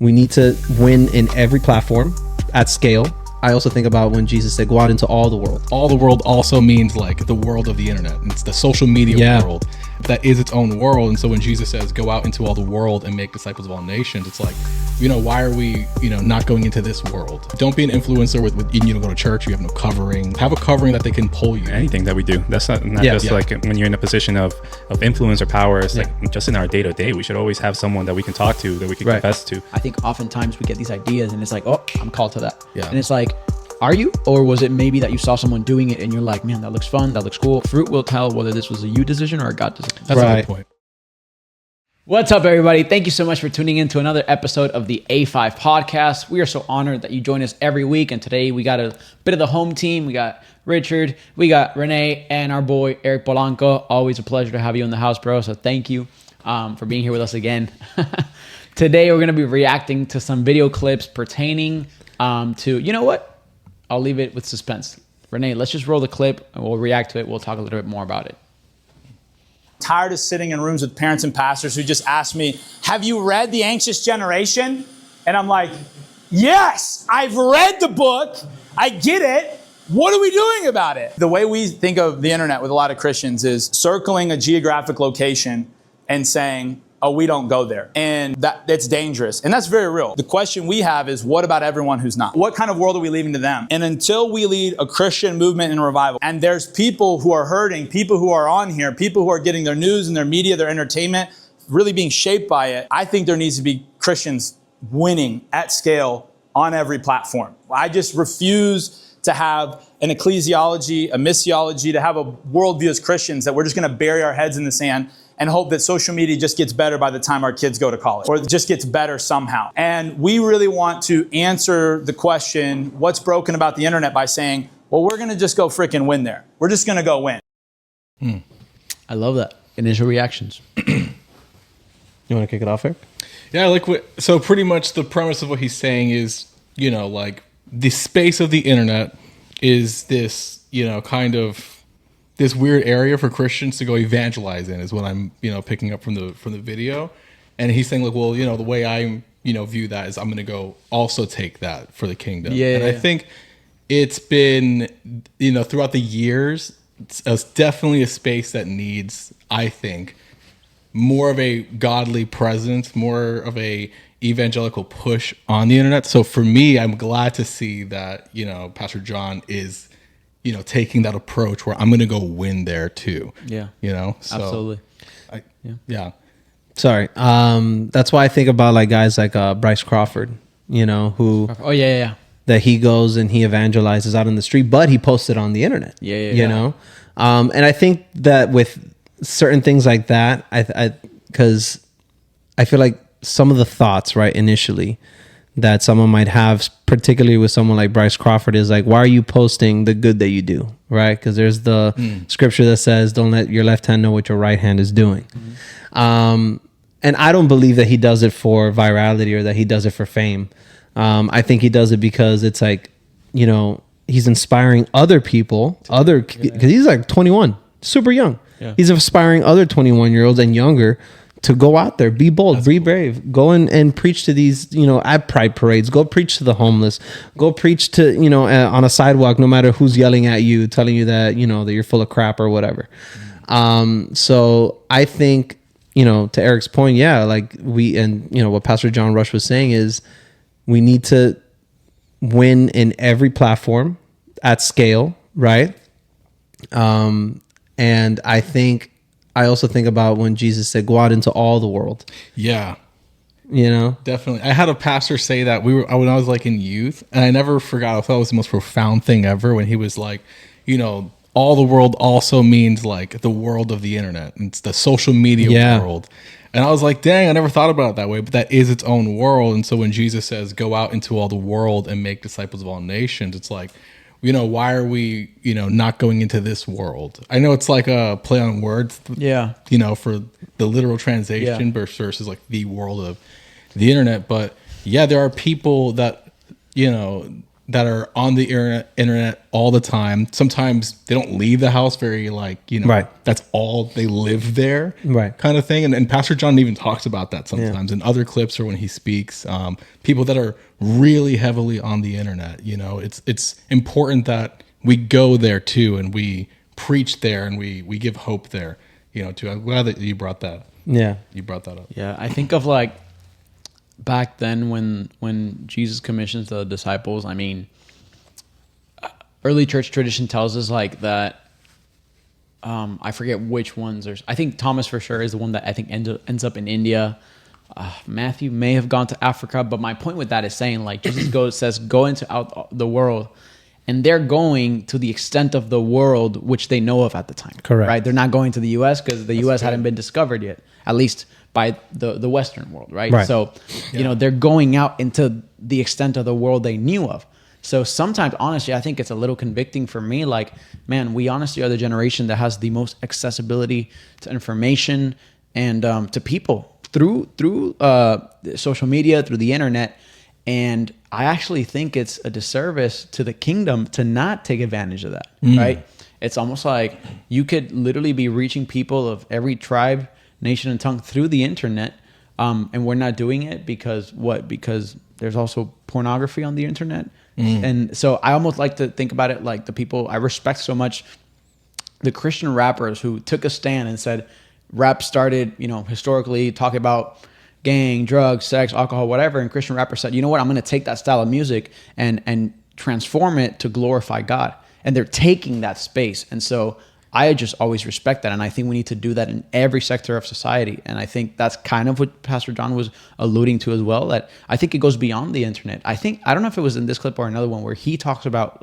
We need to win in every platform at scale. I also think about when Jesus said, go out into all the world. All the world also means like the world of the internet. It's the social media world that is its own world. And so when Jesus says, go out into all the world and make disciples of all nations, it's like, why are we, not going into this world? Don't be an influencer with you don't go to church, you have no covering. Have a covering that they can pull you. Anything that we do. That's not just like when you're in a position of influence or power. It's like just in our day to day, we should always have someone that we can talk to, that we can confess to. I think oftentimes we get these ideas and it's like, oh, I'm called to that. Yeah. And it's like, are you? Or was it maybe that you saw someone doing it and you're like, man, that looks fun, that looks cool. Fruit will tell whether this was a you decision or a God decision. That's a good point. What's up, everybody? Thank you so much for tuning in to another episode of the A5 podcast. We are so honored that you join us every week. And today we got a bit of the home team. We got Richard, we got Renee, and our boy, Eric Polanco. Always a pleasure to have you in the house, bro. So thank you for being here with us again. Today, we're going to be reacting to some video clips pertaining to, you know what? I'll leave it with suspense. Renee, let's just roll the clip and we'll react to it. We'll talk a little bit more about it. Tired of sitting in rooms with parents and pastors who just ask me, have you read The Anxious Generation? And I'm like, yes, I've read the book. I get it. What are we doing about it? The way we think of the internet with a lot of Christians is circling a geographic location and saying, oh, we don't go there. And that's dangerous. And that's very real. The question we have is, what about everyone who's not? What kind of world are we leaving to them? And until we lead a Christian movement and revival, and there's people who are hurting, people who are on here, people who are getting their news and their media, their entertainment, really being shaped by it, I think there needs to be Christians winning at scale on every platform. I just refuse to have an ecclesiology, a missiology, to have a worldview as Christians that we're just going to bury our heads in the sand and hope that social media just gets better by the time our kids go to college, or it just gets better somehow. And we really want to answer the question, what's broken about the internet, by saying, well, we're going to just go freaking win there. We're just going to go win. I love that. Initial reactions. You want to kick it off, Eric? Yeah, so pretty much the premise of what he's saying is, like the space of the internet is this, kind of this weird area for Christians to go evangelize in, is what I'm, picking up from the video. And he's saying, like, well, the way I, view that is I'm going to go also take that for the kingdom. And I think it's been, throughout the years, it's definitely a space that needs, I think, more of a godly presence, more of a evangelical push on the internet. So for me, I'm glad to see that, Pastor John is, taking that approach where I'm going to go win there too. Yeah. So absolutely. Yeah. Sorry. That's why I think about like guys like Bryce Crawford, who... Oh, yeah. That he goes and he evangelizes out in the street, but he posts it on the internet. You know? And I think that with certain things like that, because I feel like some of the thoughts, right, initially, that someone might have, particularly with someone like Bryce Crawford, is like, why are you posting the good that you do, right? Because there's the scripture that says, don't let your left hand know what your right hand is doing. And I don't believe that he does it for virality or that he does it for fame. I think he does it because it's like, he's inspiring other people, because he's like 21, super young. Yeah. He's inspiring other 21-year-olds and younger to go out there, be bold, be brave, go and preach to these, at pride parades, go preach to the homeless, go preach to, on a sidewalk, no matter who's yelling at you, telling you that, that you're full of crap or whatever. So I think, to Eric's point, like what Pastor John Rush was saying is we need to win in every platform at scale, right? And I also think about when Jesus said, go out into all the world. Yeah. Definitely. I had a pastor say that when I was like in youth, and I never forgot. I thought it was the most profound thing ever when he was like, all the world also means like the world of the internet. It's the social media world. And I was like, dang, I never thought about it that way, but that is its own world. And so when Jesus says, go out into all the world and make disciples of all nations, it's like, why are we, not going into this world? I know it's like a play on words, for the literal translation versus like the world of the internet. But there are people that, that are on the internet all the time. Sometimes they don't leave the house very, like, you know, Right. that's all they live there, Right. kind of thing. And Pastor John even talks about that sometimes in other clips or when he speaks. People that are really heavily on the internet, you know, it's important that we go there too and we preach there and we give hope there, you know, too. I'm glad that you brought that. Yeah. You brought that up. Yeah, I think of like back then when Jesus commissions the disciples. I mean, early church tradition tells us like that. I forget which ones. I think Thomas for sure is the one that I think ends up in India. Matthew may have gone to Africa, but my point with that is saying like Jesus says go into out the world, and they're going to the extent of the world which they know of at the time. Correct. Right? They're not going to the U.S. because the U.S. hadn't been discovered yet, at least by the Western world, right? So, you know, they're going out into the extent of the world they knew of. So sometimes, honestly, I think it's a little convicting for me. Like, man, we honestly are the generation that has the most accessibility to information and to people through social media, through the internet. And I actually think it's a disservice to the kingdom to not take advantage of that, right? It's almost like you could literally be reaching people of every tribe, nation, and tongue through the internet, and we're not doing it because what? Because there's also pornography on the internet. And so I almost like to think about it like the people I respect so much, the Christian rappers who took a stand and said rap started, you know, historically talking about gang, drugs, sex, alcohol, whatever. And Christian rappers said, you know what, I'm going to take that style of music and transform it to glorify God. And they're taking that space. And so I just always respect that. And I think we need to do that in every sector of society. And I think that's kind of what Pastor John was alluding to as well, that I think it goes beyond the internet. I don't know if it was in this clip or another one where he talks about,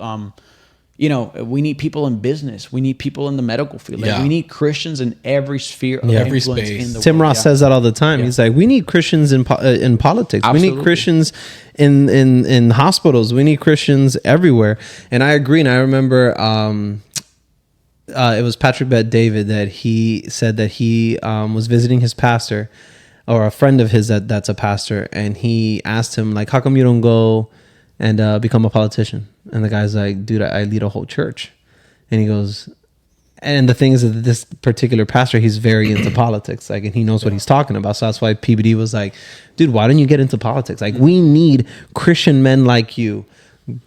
you know, we need people in business. We need people in the medical field. Like, we need Christians in every sphere of every influence space. in the Tim world. Ross says that all the time. He's like, we need Christians in politics. Absolutely. We need Christians in hospitals. We need Christians everywhere. And I agree. And I remember it was Patrick Bet-David that he said that he was visiting his pastor or a friend of his that's a pastor. And he asked him, like, how come you don't go and become a politician? And the guy's like, dude, I lead a whole church. And he goes, and the thing is that this particular pastor, he's very into politics, like, and he knows what he's talking about. So that's why PBD was like, dude, why don't you get into politics? Like, we need Christian men like you,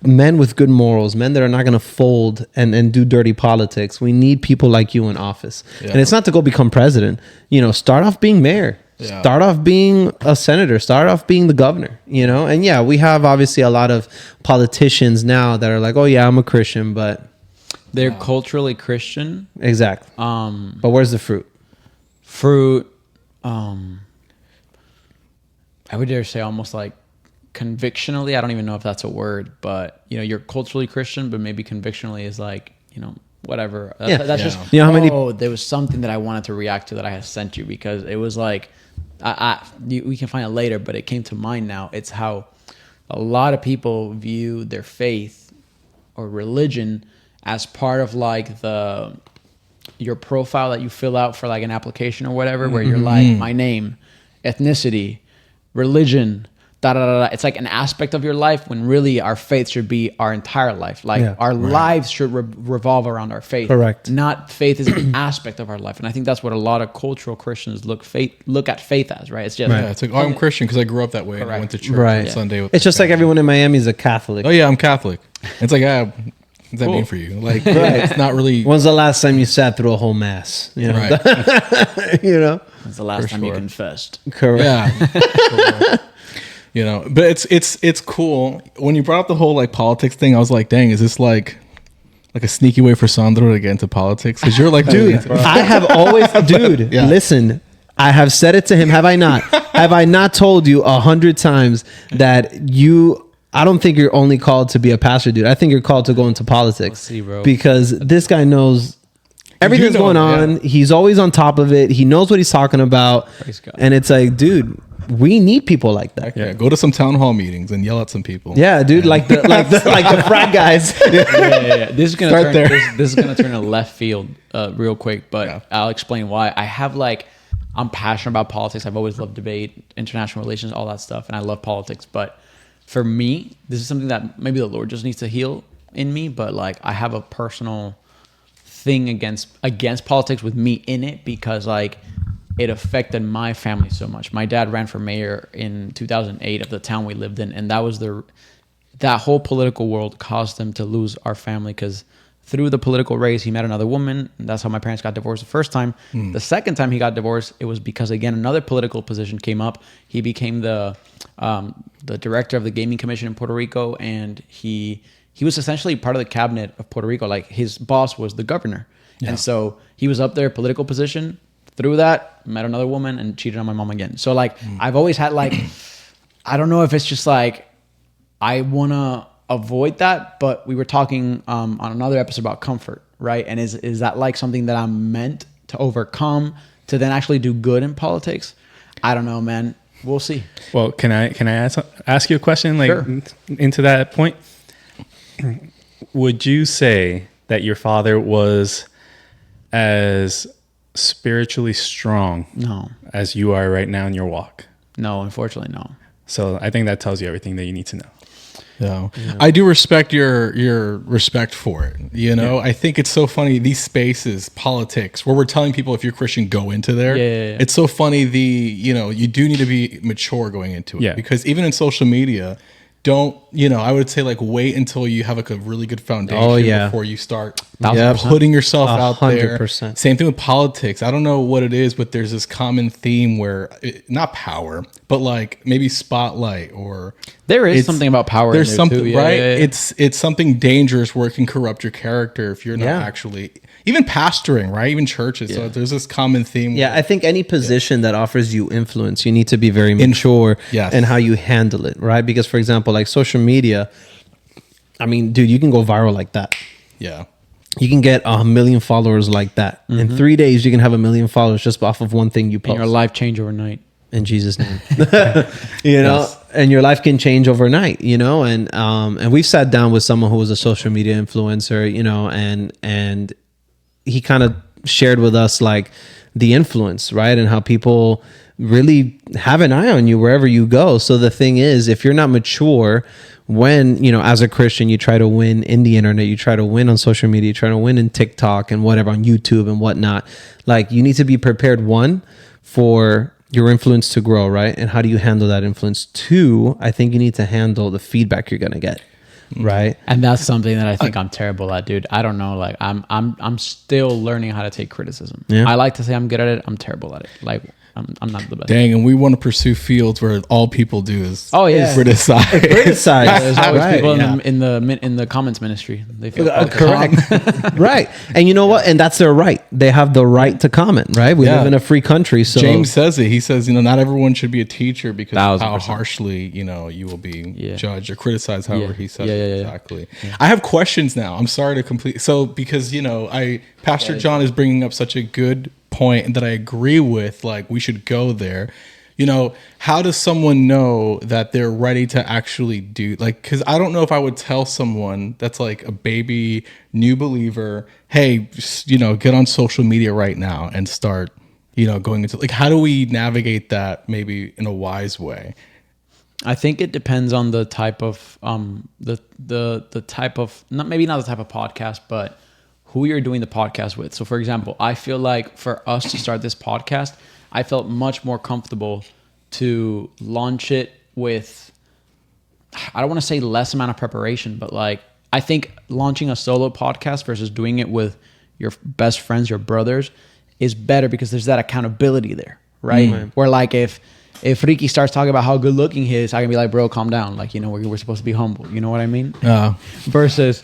men with good morals, men that are not going to fold and do dirty politics. We need people like you in office. And it's not to go become president. You know, start off being mayor. Yeah. Start off being a senator, start off being the governor, you know? And yeah, we have obviously a lot of politicians now that are like, oh yeah, I'm a Christian, but they're culturally Christian. Exactly. But where's the fruit? I would dare say almost like convictionally. I don't even know if that's a word, but you know, you're culturally Christian, but maybe convictionally is like, you know, whatever. That's just, you know how many there was something that I wanted to react to that I had sent you because it was like, we can find it later, but it came to mind now. It's how a lot of people view their faith or religion as part of like your profile that you fill out for like an application or whatever, where you're like, my name, ethnicity, religion, da da da da. It's like an aspect of your life when really our faith should be our entire life. Like our lives should revolve around our faith. Correct. Not faith is an aspect of our life. And I think that's what a lot of cultural Christians look at faith as, right? It's just it's like, oh, I'm Christian because I grew up that way and I went to church on Sunday. It's just like everyone in Miami is a Catholic. Oh yeah, I'm Catholic. It's like, what does that mean for you? Like, it's not really. When's the last time you sat through a whole mass? You know? Right. You know? When's the last time you confessed? Correct. Yeah. You know, but it's cool. When you brought up the whole like politics thing, I was like, dang, is this like a sneaky way for Sandro to get into politics? Because you're like, dude, I have always, listen, I have said it to him. Have I not? Have I not told you 100 times that I don't think you're only called to be a pastor, dude. I think you're called to go into politics. Let's see, bro. Because this guy knows everything's going on. Yeah. He's always on top of it. He knows what he's talking about. And it's like, dude, we need people like that. Yeah, go to some town hall meetings and yell at some people. Yeah, dude, like the frat guys. Yeah. This is gonna turn a left field real quick, but I'll explain why. I'm passionate about politics. I've always loved debate, international relations, all that stuff, and I love politics. But for me, this is something that maybe the Lord just needs to heal in me, but like I have a personal thing against politics with me in it, because like it affected my family so much. My dad ran for mayor in 2008 of the town we lived in, and that whole political world caused them to lose our family, because through the political race, he met another woman, and that's how my parents got divorced the first time. The second time he got divorced, it was because, again, another political position came up. He became the director of the gaming commission in Puerto Rico, and he was essentially part of the cabinet of Puerto Rico. Like, his boss was the governor. Yeah. And so he was up there, political position. Through that, met another woman and cheated on my mom again. So, like, I've always had, like, I don't know if it's just, like, I want to avoid that, but we were talking on another episode about comfort, right? And is that like something that I'm meant to overcome to then actually do good in politics? I don't know, man. We'll see. Well, can I ask you a question, like, sure, into that point? Would you say that your father was as spiritually strong as you are right now in your walk? No, unfortunately, no. So I think that tells you everything that you need to know. Yeah. I do respect your respect for it. You know, I think it's so funny, these spaces, politics, where we're telling people, if you're Christian, go into there. It's so funny. You do need to be mature going into it, because even in social media, I would say, like, wait until you have like a really good foundation before you start putting yourself out 100%. There. Same thing with politics. I don't know what it is, but there's this common theme where not power, but like maybe spotlight, or there is something about power. There's in there something, too. right? It's something dangerous where it can corrupt your character if you're not actually even pastoring, right? Even churches. So there's this common theme. Yeah, I think any position that offers you influence, you need to be very mature in how you handle it, right? Because, for example, like social media, I mean, dude, you can go viral like that. Yeah. You can get 1 million followers like that. In 3 days, you can have 1 million followers just off of one thing you post. And your life change overnight. In Jesus' name. And your life can change overnight, and we've sat down with someone who was a social media influencer, and he kind of shared with us like the influence, right? And how people really have an eye on you wherever you go. So the thing is, if you're not mature, when, as a Christian, you try to win in the internet, you try to win on social media, you try to win in TikTok and whatever, on YouTube and whatnot, like, you need to be prepared, one, for your influence to grow, right? And how do you handle that influence? Two, I think you need to handle the feedback you're going to get. Right. And that's something that I think I'm terrible at, dude. I don't know. Like, I'm still learning how to take criticism. Yeah. I like to say I'm good at it. I'm terrible at it. Like, I'm not the best. Dang, and we want to pursue fields where all people do is criticize. There's always people in the comments ministry. They feel correct. Right. And you know what? And that's their right. They have the right to comment, right? We live in a free country. So James says it. He says, not everyone should be a teacher because of how harshly, you will be judged or criticized, however he says it. Exactly. Yeah. I have questions now. I'm sorry to complete. So, because, Pastor John is bringing up such a good point that I agree with, like, we should go there. How does someone know that they're ready to actually do, like, because I don't know if I would tell someone that's like a baby new believer, hey, just, get on social media right now and start, going into, like, how do we navigate that maybe in a wise way? I think it depends on the type of the type of, not the type of podcast, but who you're doing the podcast with. So, for example, I feel like for us to start this podcast, I felt much more comfortable to launch it with, I don't want to say less amount of preparation, but like, I think launching a solo podcast versus doing it with your best friends, your brothers, is better because there's that accountability there, right? Mm-hmm. Where like if Ricky starts talking about how good looking he is, I can be like, bro, calm down. Like, we're supposed to be humble. You know what I mean? Versus...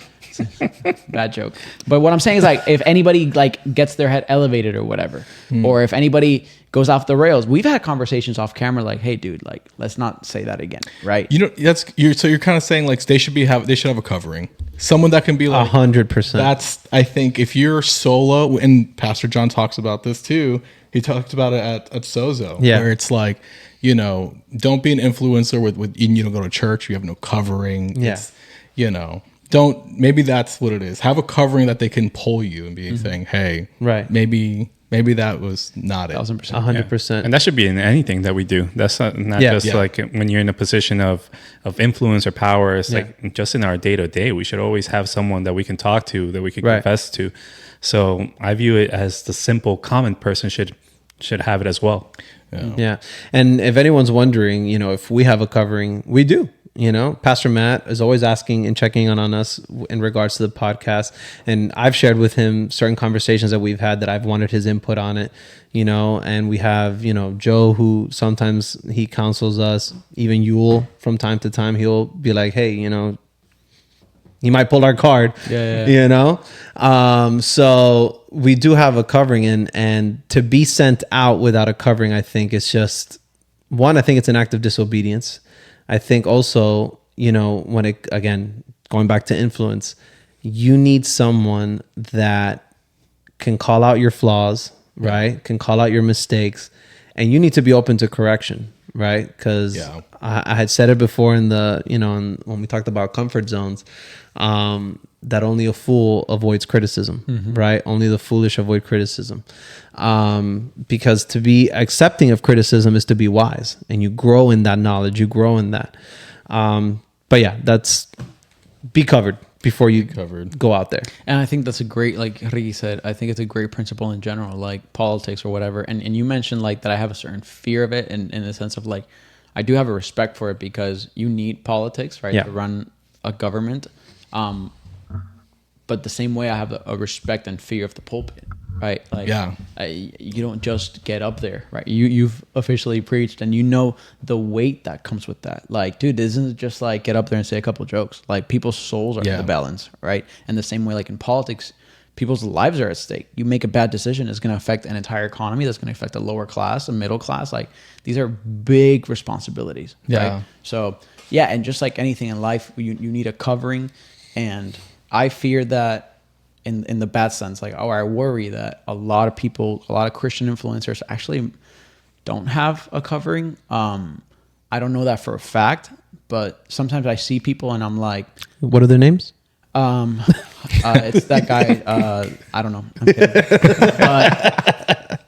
bad joke. But what I'm saying is, like, if anybody like gets their head elevated or whatever, or if anybody goes off the rails, we've had conversations off camera like, hey dude, like, let's not say that again, right? You're kind of saying like they should have a covering. Someone that can be like 100%. That's, I think, if you're solo, and Pastor John talks about this too. He talked about it at Sozo, where it's like, don't be an influencer with you don't go to church, you have no covering. Yeah. Maybe that's what it is. Have a covering that they can pull you and be saying, hey, maybe maybe that was not it. 1,000%. 100%. And that should be in anything that we do. That's not just like when you're in a position of influence or power. It's like just in our day to day, we should always have someone that we can talk to, that we can confess to. So I view it as the simple common person should have it as well. Yeah. And if anyone's wondering, if we have a covering, we do. Pastor Matt is always asking and checking on us in regards to the podcast. And I've shared with him certain conversations that we've had that I've wanted his input on it, and we have, Joe, who sometimes he counsels us, even Yule from time to time, he'll be like, hey, he might pull our card, so we do have a covering, and to be sent out without a covering, I think it's just I think it's an act of disobedience. I think also, when it, again, going back to influence, you need someone that can call out your flaws, right? Can call out your mistakes, and you need to be open to correction, right? Because I had said it before in the, when we talked about comfort zones, that only a fool avoids criticism, right? Only the foolish avoid criticism. Because to be accepting of criticism is to be wise, and you grow in that knowledge, you grow in that. But yeah, that's be covered before you go out there. And I think that's a great, like Ricky said, I think it's a great principle in general, like politics or whatever. And you mentioned like that I have a certain fear of it in the sense of like, I do have a respect for it because you need politics, right? To run a government. But the same way I have a respect and fear of the pulpit, right? Like, you don't just get up there, right? You've officially preached, and the weight that comes with that. Like, dude, this isn't just like get up there and say a couple jokes. Like, people's souls are in the balance, right? And the same way, like in politics, people's lives are at stake. You make a bad decision, it's going to affect an entire economy. That's going to affect a lower class, a middle class. Like, these are big responsibilities, right? So, and just like anything in life, you need a covering. And I fear that in the bad sense, like, I worry that a lot of people, a lot of Christian influencers actually don't have a covering. I don't know that for a fact, but sometimes I see people and I'm like, what are their names? It's that guy. I don't know. I'm kidding.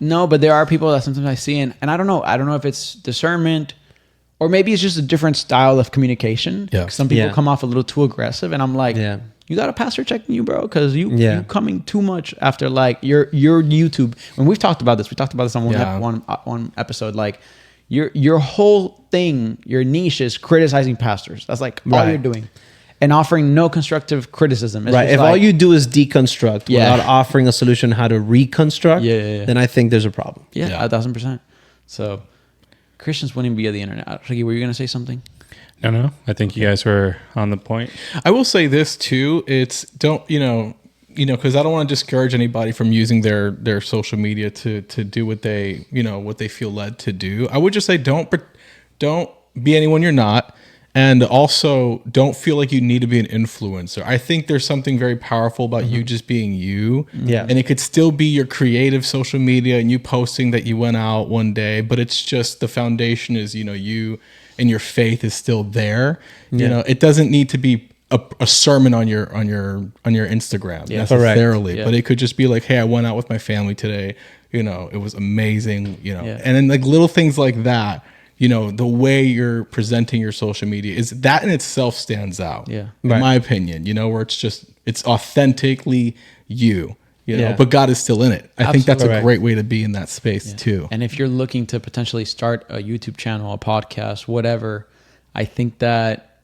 No, but there are people that sometimes I see, and I don't know. I don't know if it's discernment, or maybe it's just a different style of communication. Some people come off a little too aggressive, and I'm like, you got a pastor checking you, bro, because you coming too much after like your YouTube. When we talked about this on one episode, like your whole thing, your niche is criticizing pastors. That's like all you're doing. And offering no constructive criticism. It's if all you do is deconstruct without offering a solution how to reconstruct, then I think there's a problem. 1,000%. So Christians wouldn't be on the internet. Ricky, were you going to say something? No. I think you guys were on the point. I will say this too. It's because I don't want to discourage anybody from using their social media to do what they feel led to do. I would just say don't be anyone you're not. And also, don't feel like you need to be an influencer. I think there's something very powerful about you just being you. And it could still be your creative social media and you posting that you went out one day, but it's just the foundation is, you and your faith is still there. It doesn't need to be a sermon on your Instagram necessarily, but it could just be like, hey, I went out with my family today. It was amazing. And then like little things like that. The way you're presenting your social media is that in itself stands out. In my opinion, where it's authentically you, but God is still in it. I think that's a great way to be in that space too. And if you're looking to potentially start a YouTube channel, a podcast, whatever, I think that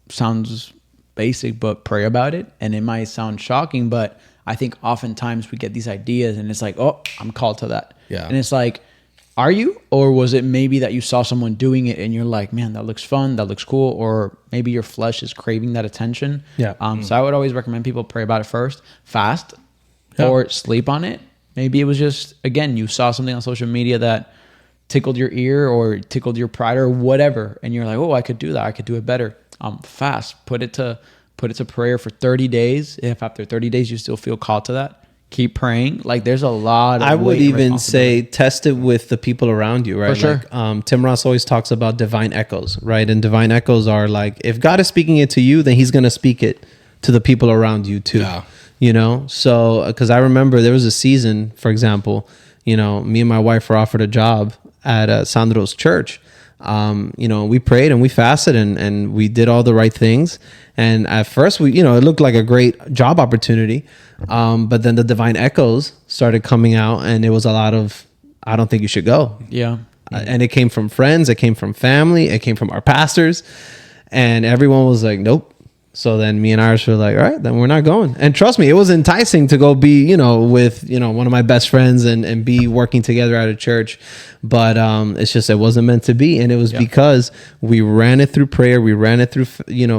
sounds basic, but pray about it. And it might sound shocking, but I think oftentimes we get these ideas and it's like, oh, I'm called to that. And it's like, are you? Or was it maybe that you saw someone doing it and you're like, man, that looks fun, that looks cool, or maybe your flesh is craving that attention? So I would always recommend people pray about it first, fast, or sleep on it. Maybe it was just, again, you saw something on social media that tickled your ear or tickled your pride or whatever, and you're like, oh, I could do that, I could do it better. Fast, put it to prayer for 30 days. If after 30 days you still feel called to that, keep praying. Like there's a lot of I would even say test it with the people around you, right? For sure. Like, Tim Ross always talks about divine echoes, right? And divine echoes are like, if God is speaking it to you, then he's going to speak it to the people around you too. Yeah. You know, so because I remember there was a season, for example, you know, me and my wife were offered a job at Sandro's church. You know, we prayed and we fasted and we did all the right things. And at first, it looked like a great job opportunity. But then the divine echoes started coming out, and it was a lot of, I don't think you should go. Yeah. And it came from friends, it came from family, it came from our pastors, and everyone was like, nope. So then me and Iris were like, all right, then we're not going. And trust me, it was enticing to go be, with, one of my best friends and be working together at a church. But it's just, it wasn't meant to be. And it was because we ran it through prayer, we ran it through,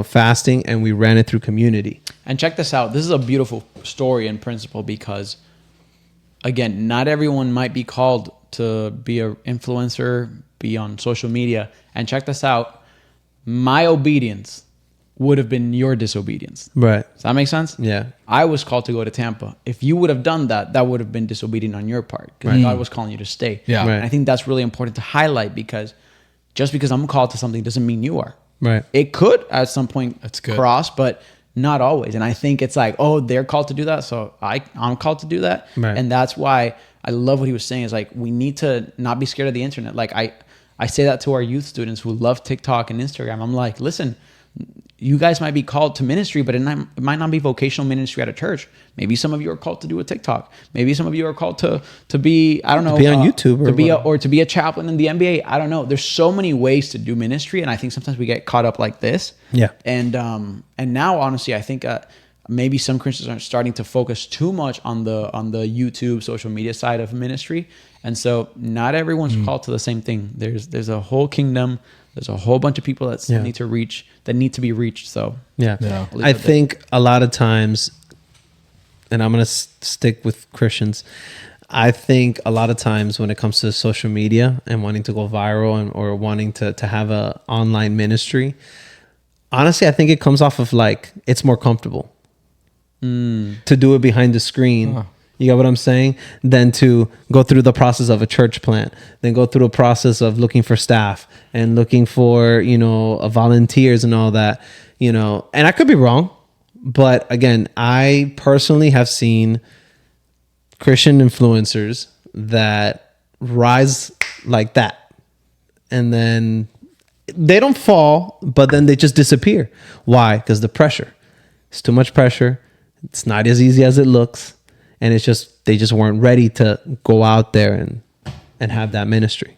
fasting, and we ran it through community. And check this out. This is a beautiful story in principle because, again, not everyone might be called to be an influencer, be on social media. And check this out. My obedience would have been your disobedience. Right. Does that make sense? Yeah. I was called to go to Tampa. If you would have done that, that would have been disobedient on your part because God was calling you to stay. Yeah. Right. And I think that's really important to highlight because just because I'm called to something doesn't mean you are. Right. It could at some point That's good. cross, but not always. And I think it's like, oh, they're called to do that, so I'm called to do that. Right. And that's why I love what he was saying is like, we need to not be scared of the internet. Like I say that to our youth students who love TikTok and Instagram. I'm like, listen, you guys might be called to ministry, but it might not be vocational ministry at a church. Maybe some of you are called to do a TikTok. Maybe some of you are called to be, I don't know, to be on YouTube or to be a chaplain in the NBA. I don't know. There's so many ways to do ministry, and I think sometimes we get caught up like this. Yeah. And now, honestly, I think maybe some Christians are starting to focus too much on the YouTube social media side of ministry, and so not everyone's called to the same thing. There's a whole kingdom. There's a whole bunch of people that still need to be reached. So yeah. I think a lot of times, and I'm going to stick with Christians, I think a lot of times when it comes to social media and wanting to go viral or wanting to have a online ministry, honestly, I think it comes off of like, it's more comfortable to do it behind the screen. You get what I'm saying? Than to go through the process of a church plant, then go through a process of looking for staff and looking for, volunteers and all that, and I could be wrong, but again, I personally have seen Christian influencers that rise like that. And then they don't fall, but then they just disappear. Why? Because the pressure. It's too much pressure. It's not as easy as it looks. And it's just, they just weren't ready to go out there and have that ministry.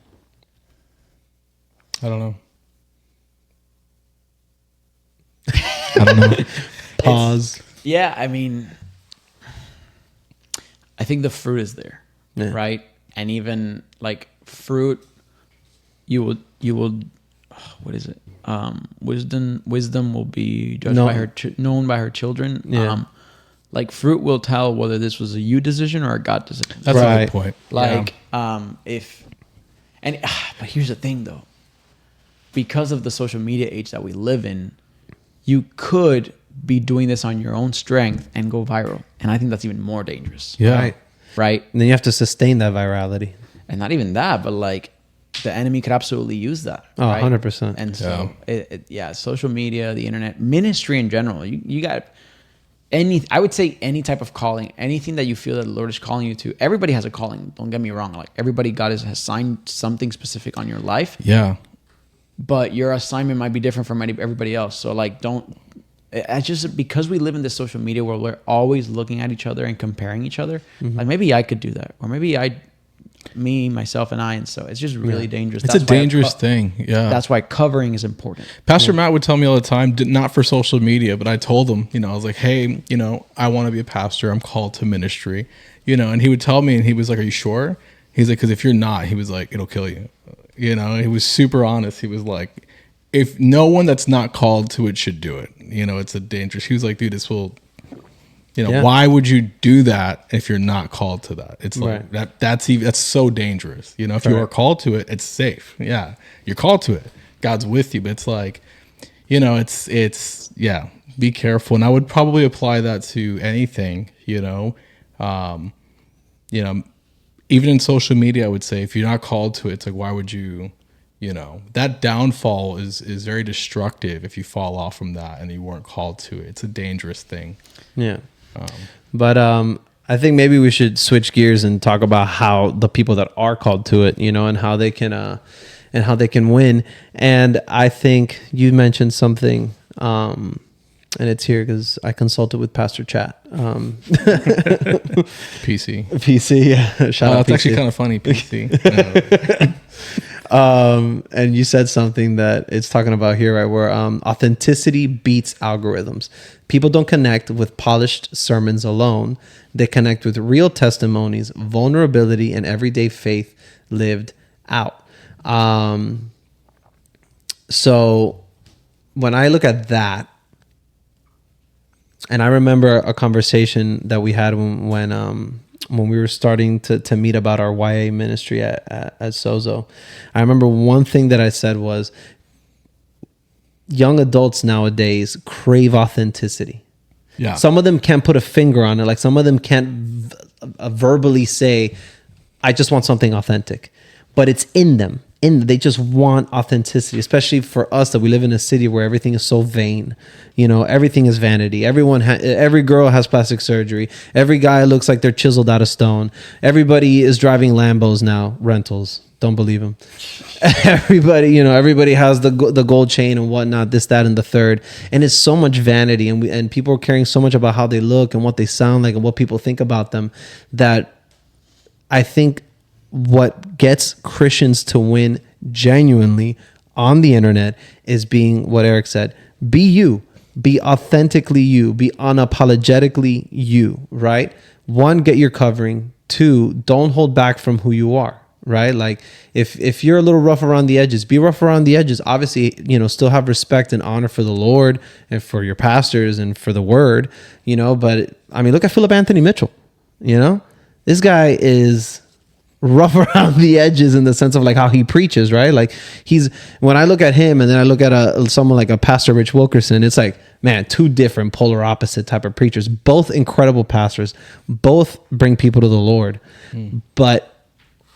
I don't know. I don't know. Pause. Yeah, I mean, I think the fruit is there, right? And even like fruit, you will, what is it? Wisdom will be judged by her, known by her children. Yeah. Like fruit will tell whether this was a you decision or a God decision. That's a good point. Like, but here's the thing though, because of the social media age that we live in, you could be doing this on your own strength and go viral. And I think that's even more dangerous. Yeah. Right. And then you have to sustain that virality. And not even that, but like the enemy could absolutely use that. Oh, right? 100%. And so, social media, the internet, ministry in general, you got I would say any type of calling, anything that you feel that the Lord is calling you to. Everybody has a calling. Don't get me wrong. Like everybody, God has assigned something specific on your life. Yeah. But your assignment might be different from everybody else. So like, it's just because we live in this social media where we're always looking at each other and comparing each other. Like maybe I could do that, or maybe myself and I. And so it's just really dangerous. It's a dangerous thing. Yeah. That's why covering is important. Pastor Matt would tell me all the time, not for social media, but I told him, I was like, hey, I want to be a pastor. I'm called to ministry, and he would tell me, and he was like, are you sure? He's like, because if you're not, he was like, it'll kill you. He was super honest. He was like, if no one that's not called to it should do it, it's a dangerous. He was like, dude, this will, why would you do that if you're not called to that? It's like that's so dangerous. If you are called to it, it's safe. Yeah. You're called to it. God's with you. But it's like, it's be careful. And I would probably apply that to anything, even in social media, I would say if you're not called to it, it's like, why would you you know, that downfall is very destructive if you fall off from that and you weren't called to it. It's a dangerous thing. Yeah. But I think maybe we should switch gears and talk about how the people that are called to it, you know, and how they can win. And I think you mentioned something, and it's here because I consulted with Pastor Chat. PC, yeah. Shout out. It's actually kind of funny, PC. And you said something that it's talking about here, right? Where authenticity beats algorithms. People don't connect with polished sermons alone. They connect with real testimonies, vulnerability, and everyday faith lived out. So when I look at that, and I remember a conversation that we had when we were starting to meet about our YA ministry at Sozo. I remember one thing that I said was, young adults nowadays crave authenticity. Yeah. Some of them can't put a finger on it. Like some of them can't verbally say, I just want something authentic, but it's in them. They just want authenticity, especially for us that we live in a city where everything is so vain. You know, everything is vanity. Every girl has plastic surgery. Every guy looks like they're chiseled out of stone. Everybody is driving Lambos now, rentals. Don't believe them. Everybody has the gold chain and whatnot, this, that, and the third. And it's so much vanity, and people are caring so much about how they look and what they sound like and what people think about them, that I think what gets Christians to win genuinely on the internet is being what Eric said. Be you. Be authentically you. Be unapologetically you, right? One, get your covering. Two, don't hold back from who you are, right? Like if you're a little rough around the edges, be rough around the edges. Obviously, you know, still have respect and honor for the Lord and for your pastors and for the word, you know, but I mean, look at Philip Anthony Mitchell, you know, this guy is rough around the edges in the sense of like how he preaches, right? Like when I look at him and then I look at someone like a Pastor Rich Wilkerson, it's like, man, two different polar opposite type of preachers, both incredible pastors, both bring people to the Lord. But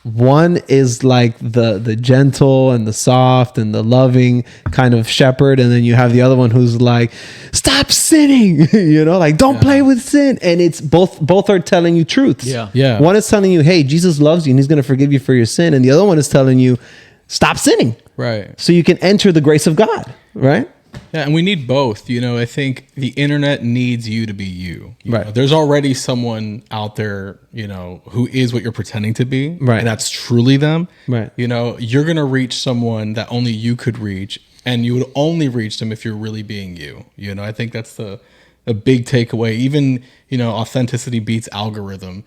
one is like the gentle and the soft and the loving kind of shepherd, and then you have the other one who's like, stop sinning, you know, like don't play with sin. And it's both are telling you truths. Yeah. One is telling you, hey, Jesus loves you and he's going to forgive you for your sin, and the other one is telling you, stop sinning, right? So you can enter the grace of God, right? Yeah, and we need both. You know, I think the internet needs you to be you. Right. Know, there's already someone out there, you know, who is what you're pretending to be. Right. And that's truly them. Right. You know, you're going to reach someone that only you could reach, and you would only reach them if you're really being you. You know, I think that's a big takeaway. Even, you know, authenticity beats algorithm.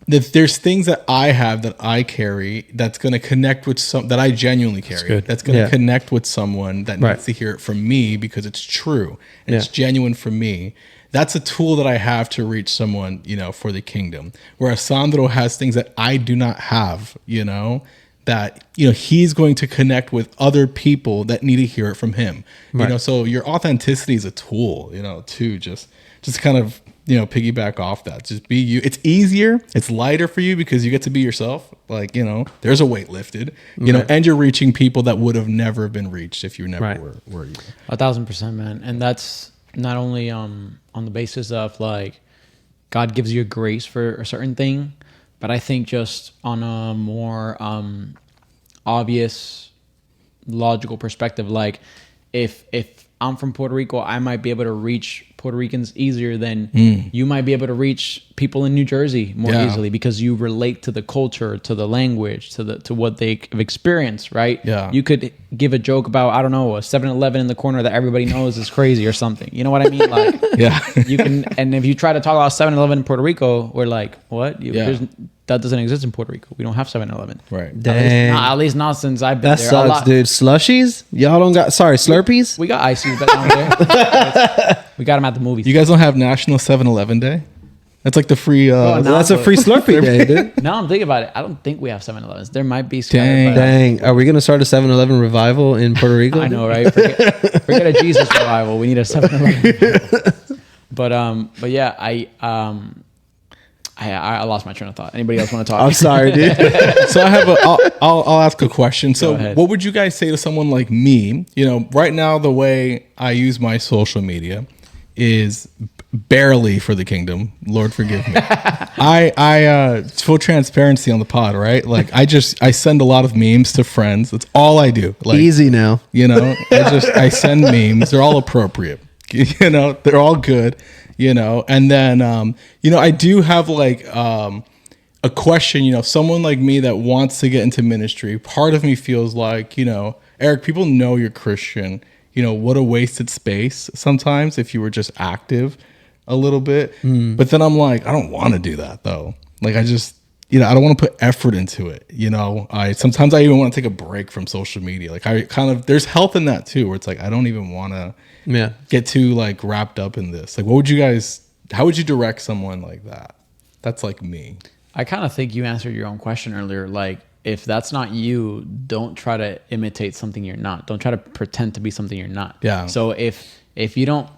There's things that I have that I carry that's going to connect with that I genuinely carry. That's going to connect with someone that needs to hear it from me because it's true and it's genuine for me. That's a tool that I have to reach someone, you know, for the kingdom. Whereas Sandro has things that I do not have, you know, that, you know, he's going to connect with other people that need to hear it from him. You know, so your authenticity is a tool, you know, to just kind of, you know, piggyback off that. Just be you. It's easier. It's lighter for you because you get to be yourself. Like, you know, there's a weight lifted, you know, and you're reaching people that would have never been reached if you never were you. 1,000%, man. And that's not only on the basis of like God gives you a grace for a certain thing, but I think just on a more obvious, logical perspective, like if I'm from Puerto Rico, I might be able to reach Puerto Ricans easier than you might be able to reach people in New Jersey more easily because you relate to the culture, to the language, to what they've experienced, right? Yeah. You could give a joke about, I don't know, a 7-Eleven in the corner that everybody knows is crazy or something. You know what I mean? Like, you can, and if you try to talk about 7-Eleven in Puerto Rico, we're like, what? That doesn't exist in Puerto Rico. We don't have 7-Eleven. Right. Dang. At least not since I've been that there. That sucks, dude. Slushies? Y'all don't got, Slurpees? We got ices down there. We got them at the movies. You guys don't have National 7-Eleven Day? That's like the free... that's a free Slurpee day, dude. Now I'm thinking about it. I don't think we have 7-Elevens. There might be. Dang. Are we going to start a 7-Eleven revival in Puerto Rico? I know, right? Forget a Jesus revival. We need a 7-Eleven revival. But yeah, I lost my train of thought. Anybody else want to talk? I'm sorry, dude. So I'll ask a question. So what would you guys say to someone like me? You know, right now the way I use my social media is barely for the kingdom. Lord forgive me. I full transparency on the pod, right? Like I send a lot of memes to friends. That's all I do. Like, easy now. You know, I send memes. They're all appropriate. You know, they're all good. You know, and then you know, I do have like a question. You know, someone like me that wants to get into ministry. Part of me feels like, you know, Eric, people know you're Christian. You know, what a wasted space sometimes if you were just active a little bit. But then I'm like, I don't want to do that though. Like I just, you know, I don't want to put effort into it. You know, sometimes I even want to take a break from social media. Like I kind of, there's health in that too, where it's like, I don't even want to get too like wrapped up in this. Like, how would you direct someone like that? That's like me. I kind of think you answered your own question earlier. Like, if that's not you, don't try to imitate something you're not. Don't try to pretend to be something you're not. Yeah. So if you don't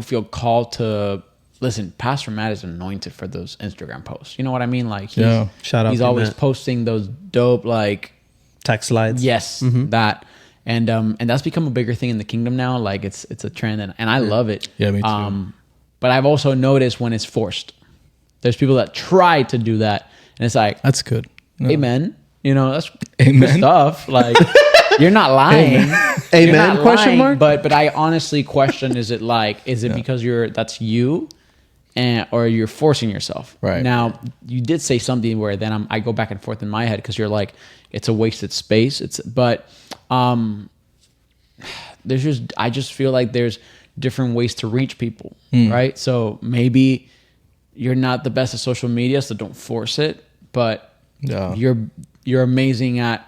feel called to listen, Pastor Matt is anointed for those Instagram posts. You know what I mean? Like he's always posting those dope like text slides. Yes, that. And that's become a bigger thing in the kingdom now. Like it's a trend and I love it. Yeah, me too. But I've also noticed when it's forced. There's people that try to do that and it's like, that's good. No. Amen. You know, that's Amen. good stuff. Like you're not lying. Amen. Not question lying, mark? But I honestly question, is it because that's you or you're forcing yourself? Right. Now, you did say something where then I go back and forth in my head because you're like, it's a wasted space. I just feel like there's different ways to reach people, right? So maybe you're not the best at social media, so don't force it, but you're amazing at,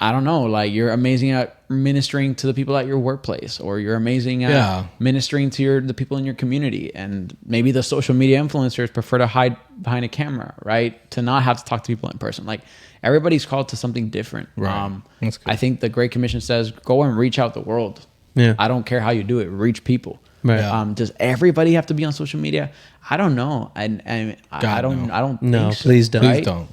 I don't know, like you're amazing at ministering to the people at your workplace, or you're amazing at ministering to the people in your community. And maybe the social media influencers prefer to hide behind a camera, right? To not have to talk to people in person. Like everybody's called to something different. Right. That's good. I think the Great Commission says, go and reach out the world. Yeah. I don't care how you do it, reach people. Right. Does everybody have to be on social media? I don't know. I don't No, think so, please don't. Please don't.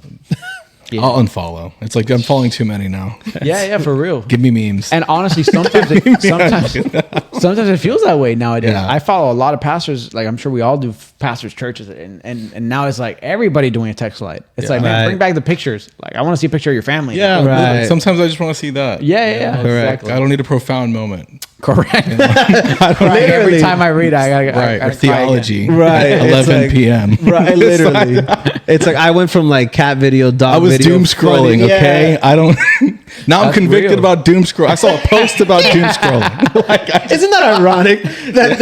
Yeah. I'll unfollow. It's like I'm following too many now. Yeah, for real. Give me memes. And honestly, sometimes it feels that way nowadays. Yeah. I follow a lot of pastors. Like I'm sure we all do pastors' churches, and now it's like everybody doing a text slide. It's like, man, bring back the pictures. Like I want to see a picture of your family. Yeah, right. Sometimes I just want to see that. Yeah. Correct. Exactly. I don't need a profound moment. Correct. Every time I read, I theology. Right. At 11 p.m. Right. Literally. It's like I went from like cat video, dog I was video, doom scrolling. funny. Okay, Yeah. I don't. Now I'm That's convicted real. about doom scroll. I saw a post about doom scrolling. Isn't that ironic that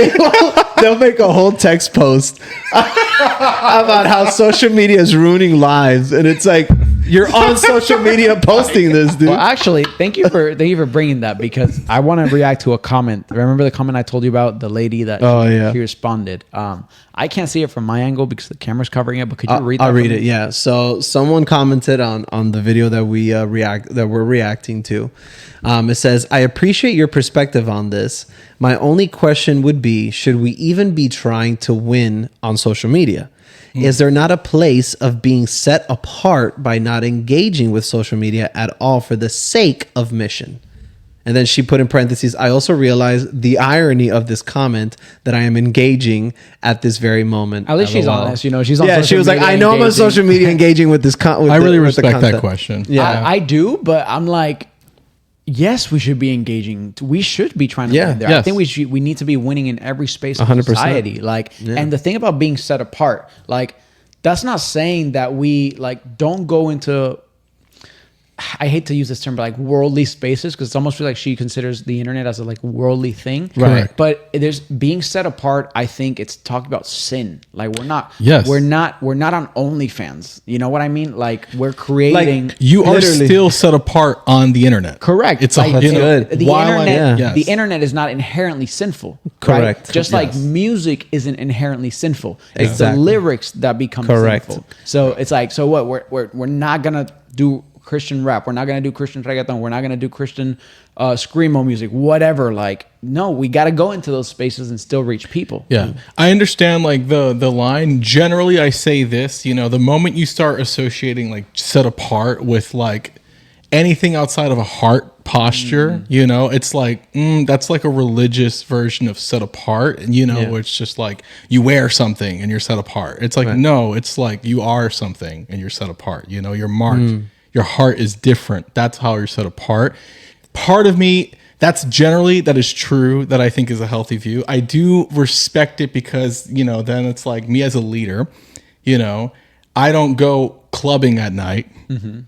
they'll make a whole text post about how social media is ruining lives, and it's like you're on social media posting this, dude. Well, actually, thank you for bringing that, because I want to react to a comment. Remember the comment I told you about the lady that she responded. I can't see it from my angle because the camera's covering it. But could you read that? I'll read it. Yeah. So someone commented on the video that we're reacting to. It says, "I appreciate your perspective on this. My only question would be, should we even be trying to win on social media? Is there not a place of being set apart by not engaging with social media at all for the sake of mission?" And then she put in parentheses, "I also realize the irony of this comment that I am engaging at this very moment." At least she's honest. You know, she's on. Yeah, social she was like, media "I know I'm on engaging." social media engaging with this." I really respect that question. Yeah, I do, but I'm like, yes, we should be engaging. We should be trying to win there. I yes. think we need to be winning in every space of 100%. society. Like, and the thing about being set apart, like, that's not saying that we like don't go into, I hate to use this term, but like worldly spaces, because it's almost feel like she considers the internet as a like worldly thing. Right. But there's being set apart. I think it's talking about sin. Like we're not on OnlyFans. You know what I mean? Like we're creating. Like you are still set apart on the internet. Correct. It's like, good. The internet is not inherently sinful. Correct. Right? Just like music isn't inherently sinful. It's Exactly. the lyrics that become sinful. So it's like, so what? We're not gonna do Christian rap. We're not going to do Christian reggaeton. We're not going to do Christian screamo music, whatever. Like, no, we got to go into those spaces and still reach people. Yeah. I understand like the line. Generally, I say this, the moment you start associating like set apart with like anything outside of a heart posture, it's like, that's like a religious version of set apart. And, it's just like you wear something and you're set apart. It's like, no, it's like you are something and you're set apart. You're marked. Your heart is different. That's how you're set apart. Part of me, that is true, that I think is a healthy view. I do respect it because, then it's like me as a leader, I don't go clubbing at night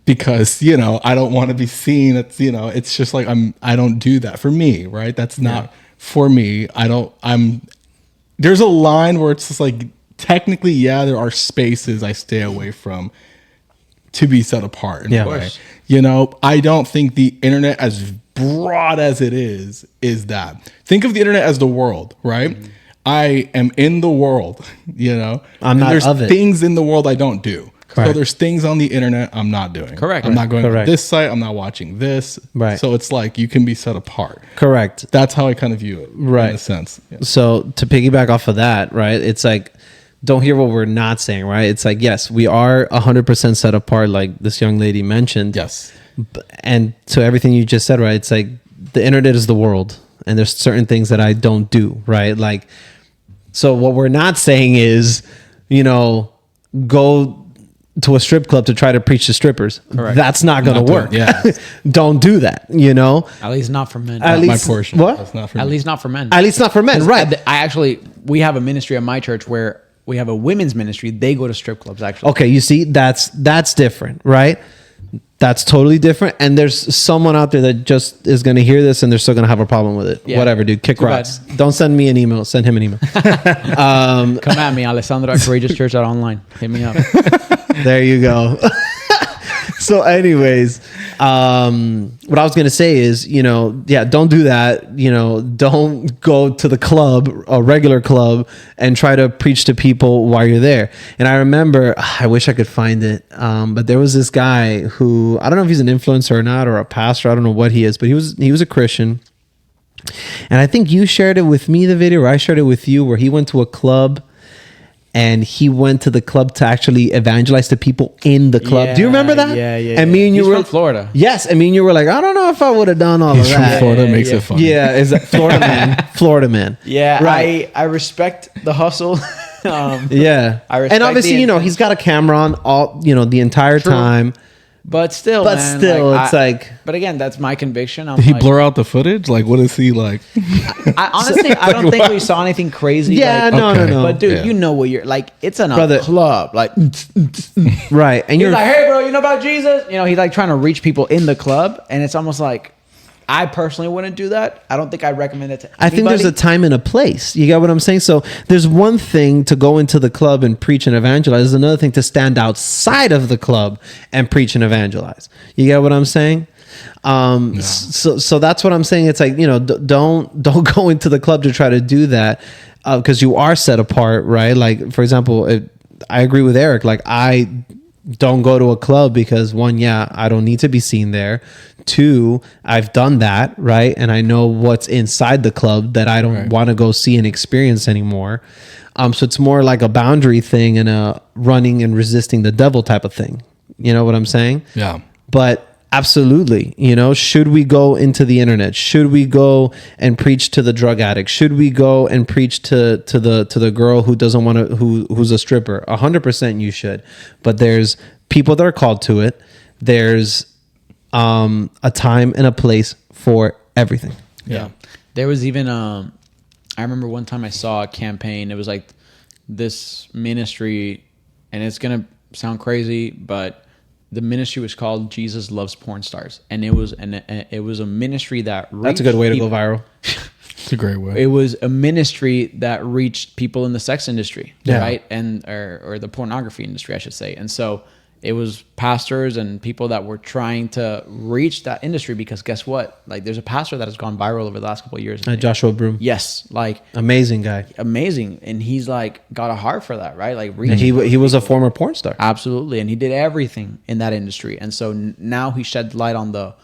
because, I don't want to be seen. It's, it's just like, I don't do that for me, right? That's not for me. There's a line where it's just like, technically, there are spaces I stay away from to be set apart in a way. I don't think the internet, as broad as it is that. Think of the internet as the world, right? I am in the world, I'm not of it. There's things in the world I don't do. Correct. So there's things on the internet I'm not doing. Correct. I'm not going to this site. I'm not watching this. Right. So it's like you can be set apart. Correct. That's how I kind of view it. Right. In a sense. Yeah. So to piggyback off of that, right? It's like, don't hear what we're not saying, right? It's like, yes, we are 100% set apart, like this young lady mentioned. Yes. And to everything you just said, right? It's like the internet is the world, and there's certain things that I don't do, right? Like, so what we're not saying is, go to a strip club to try to preach to strippers. Correct. That's not going to work. Yeah. Don't do that, At least not for men. At least, my portion. What? That's not for At me. least not for men. At least not for men, right? We have a ministry at my church where we have a women's ministry. They go to strip clubs, actually. Okay, you see, that's different, right? That's totally different. And there's someone out there that just is going to hear this and they're still going to have a problem with it. Yeah. Whatever, dude. Kick rocks. Don't send me an email. Send him an email. Come at me, Alessandro at courageouschurch.online. Hit me up. There you go. So anyways, what I was going to say is, don't do that. Don't go to the club, a regular club, and try to preach to people while you're there. And I remember, I wish I could find it. But there was this guy who, I don't know if he's an influencer or not, or a pastor. I don't know what he is, but he was a Christian. And I think you shared it with me, the video, or I shared it with you, where he went to a club. And he went to the club to actually evangelize to people in the club. Do you remember that? Yeah. And me and you He's were from Florida. Yes, and me and you were like, I don't know if I would have done all He's of that. from Florida, makes it fun. Yeah, is that Florida man? Florida man. Yeah, right. I respect the hustle. Yeah, I respect and obviously, he's got a camera on all, the entire time. But still, it's like. But again, that's my conviction. Did he blur out the footage? Like, what is he like? I honestly, I don't think we saw anything crazy. Yeah, no. But dude, you know what you're like. It's in a club, like right, and you're like, hey, bro, you know about Jesus? He's like trying to reach people in the club, and it's almost like. I personally wouldn't do that. I don't think I'd recommend it to anybody. I think there's a time and a place. You get what I'm saying? So there's one thing to go into the club and preach and evangelize. There's another thing to stand outside of the club and preach and evangelize. You get what I'm saying? No. So that's what I'm saying. It's like, don't go into the club to try to do that because you are set apart, right? Like, for example, I agree with Eric. Like, I don't go to a club because one, I don't need to be seen there. Two, I've done that, right? And I know what's inside the club that I don't want to go see and experience anymore. So it's more like a boundary thing and a running and resisting the devil type of thing. You know what I'm saying? Yeah. But absolutely, should we go into the internet? Should we go and preach to the drug addict? Should we go and preach to the girl who doesn't want to, who's a stripper? 100% you should. But there's people that are called to it. There's a time and a place for everything. Yeah. There was even I remember one time I saw a campaign. It was like this ministry, and it's gonna sound crazy, but the ministry was called Jesus Loves Porn Stars, and it was a ministry that reached that's a good way to go viral. It's a great way. It was a ministry that reached people in the sex industry, right, and or the pornography industry, I should say. And so it was pastors and people that were trying to reach that industry, because guess what? Like, there's a pastor that has gone viral over the last couple of years. Joshua Broom. Yes. Like, amazing guy. Amazing. And he's like got a heart for that, right? Like, and he was a former porn star. Absolutely. And he did everything in that industry. And so now he shed light on the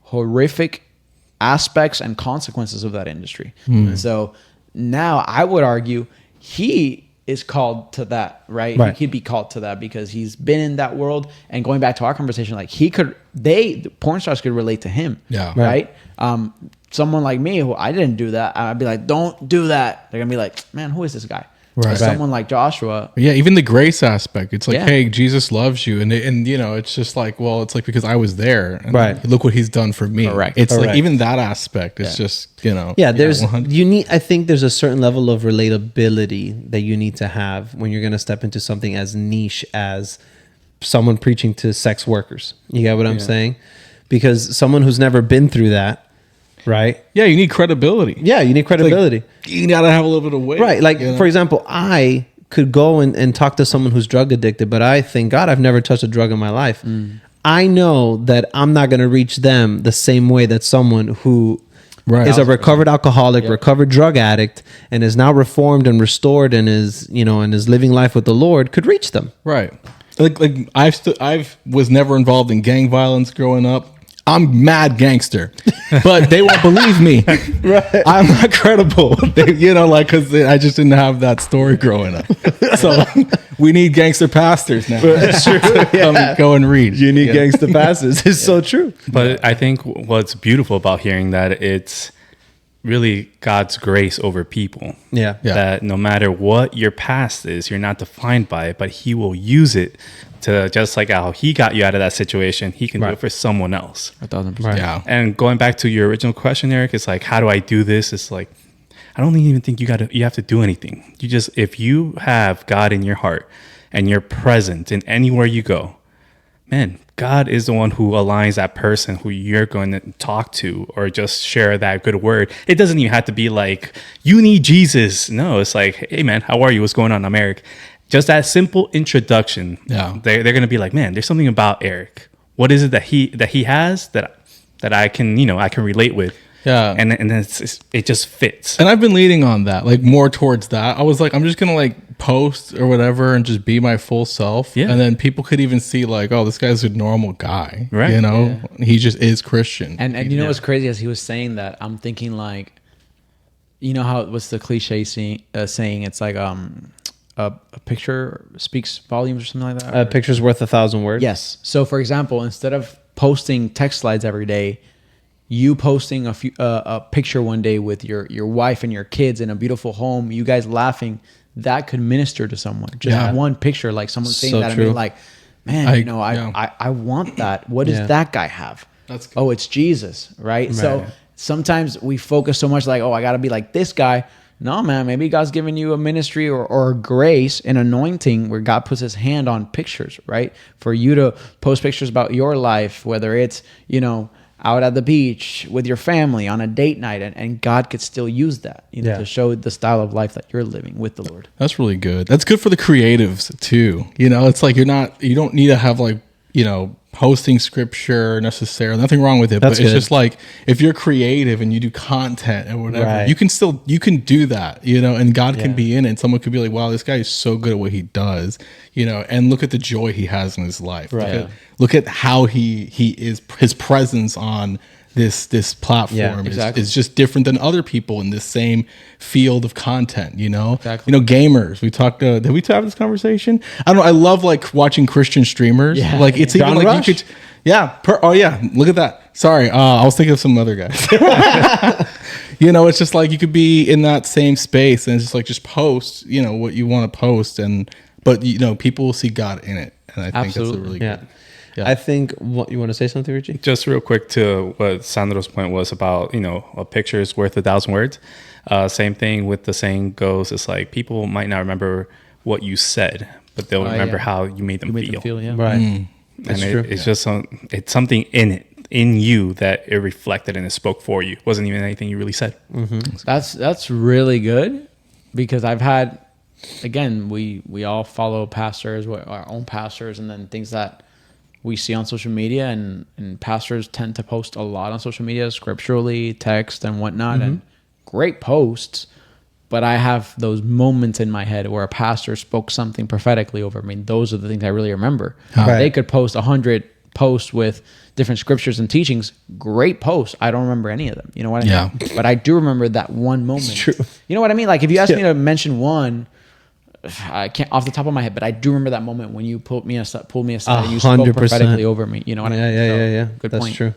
horrific aspects and consequences of that industry. And so now I would argue he is called to that, right? He'd be called to that because he's been in that world. And going back to our conversation, like the porn stars could relate to him. Yeah. Right. Someone like me who I didn't do that, I'd be like, don't do that. They're gonna be like, man, who is this guy? Right. Someone like Joshua. Yeah, even the grace aspect. It's like, hey, Jesus loves you. And you know, it's just like, well, it's like because I was there. And look what he's done for me. Correct. It's like even that aspect. It's just, you know. Yeah, I think there's a certain level of relatability that you need to have when you're going to step into something as niche as someone preaching to sex workers. You get what I'm saying? Because someone who's never been through that, right? Yeah, you need credibility. Yeah, you need credibility. Like, you gotta have a little bit of weight. Right. Like, you know? for example, I could go and talk to someone who's drug addicted, but I thank God I've never touched a drug in my life. I know that I'm not going to reach them the same way that someone who is a recovered alcoholic, recovered drug addict, and is now reformed and restored and is, you know, and is living life with the Lord could reach them. Right. Like I was never involved in gang violence growing up. I'm mad gangster, but they won't believe me. Right. I'm not credible. You know, like, because I just didn't have that story growing up. So we need gangster pastors now. That's true. Go and read. You need gangster pastors. It's so true. But I think what's beautiful about hearing that, it's really God's grace over people. Yeah. That no matter what your past is, you're not defined by it, but he will use it to, just like how he got you out of that situation, he can do it for someone else. 1,000%. Right. Yeah. And going back to your original question, Eric, it's like, how do I do this? It's like, I don't even think you have to do anything. You just, if you have God in your heart and you're present in anywhere you go, man, God is the one who aligns that person who you're going to talk to or just share that good word. It doesn't even have to be like, you need Jesus. No, it's like, hey man, how are you? What's going on? I'm Eric. Just that simple introduction. Yeah. They're going to be like, man, there's something about Eric. What is it that he has that I can, you know, I can relate with? Yeah. And then it just fits. And I've been leaning on that, like more towards that. I was like, I'm just going to like post or whatever and just be my full self. Yeah. And then people could even see like, oh, this guy's a normal guy. Right. You know, he just is Christian. And you know what's crazy, as he was saying that, I'm thinking like, you know how, what's the cliche saying? It's like, a picture speaks volumes or something like that. A picture's worth 1,000 words. Yes. So for example, instead of posting text slides every day, you posting a picture one day with your wife and your kids in a beautiful home, you guys laughing, that could minister to someone. Just one picture, like someone saying So that true. and being like, man, I want that. What does that guy have? That's good. Oh, it's Jesus, right? So sometimes we focus so much like, oh, I got to be like this guy. No, man, maybe God's giving you a ministry or a grace, an anointing where God puts his hand on pictures, right? For you to post pictures about your life, whether it's, you know, out at the beach with your family on a date night, and God could still use that, you know, to show the style of life that you're living with the Lord. That's really good. That's good for the creatives too. You know, it's like you don't need to have like, you know, posting scripture necessarily. Nothing wrong with it. But it's just like, if you're creative and you do content and whatever, you can do that, you know, and God can be in it. And someone could be like, wow, this guy is so good at what he does, you know, and look at the joy he has in his life. Right. Look at how he is, his presence on this platform is just different than other people in this same field of content, you know? Exactly. You know, gamers, we talked, did we have this conversation? I don't know. I love like watching Christian streamers. Yeah. Like it's John even like Rush. you could, oh yeah, look at that. Sorry. I was thinking of some other guys. You know, it's just like you could be in that same space and it's just like, just post, you know, what you want to post but you know, people will see God in it. And I think that's a really good. I think, what you want to say something, Richie? Just real quick to what Sandro's point was about, you know, a picture is worth 1,000 words. Same thing with the saying goes. It's like people might not remember what you said, but they'll remember how you made them feel. Right. That's true. It's just it's something in you that it reflected and it spoke for you. It wasn't even anything you really said. Mm-hmm. That's really good, because I've had, again, we all follow pastors, our own pastors, and then things that we see on social media, and pastors tend to post a lot on social media, scripturally, text and whatnot, and great posts. But I have those moments in my head where a pastor spoke something prophetically over me. Those are the things I really remember. Right. They could post 100 posts with different scriptures and teachings. Great posts. I don't remember any of them. You know what I mean? But I do remember that one moment. It's true. You know what I mean? Like if you ask me to mention one, I can't off the top of my head, but I do remember that moment when you pulled me aside and you spoke prophetically over me. You know what I mean? Yeah. Good That's point. True.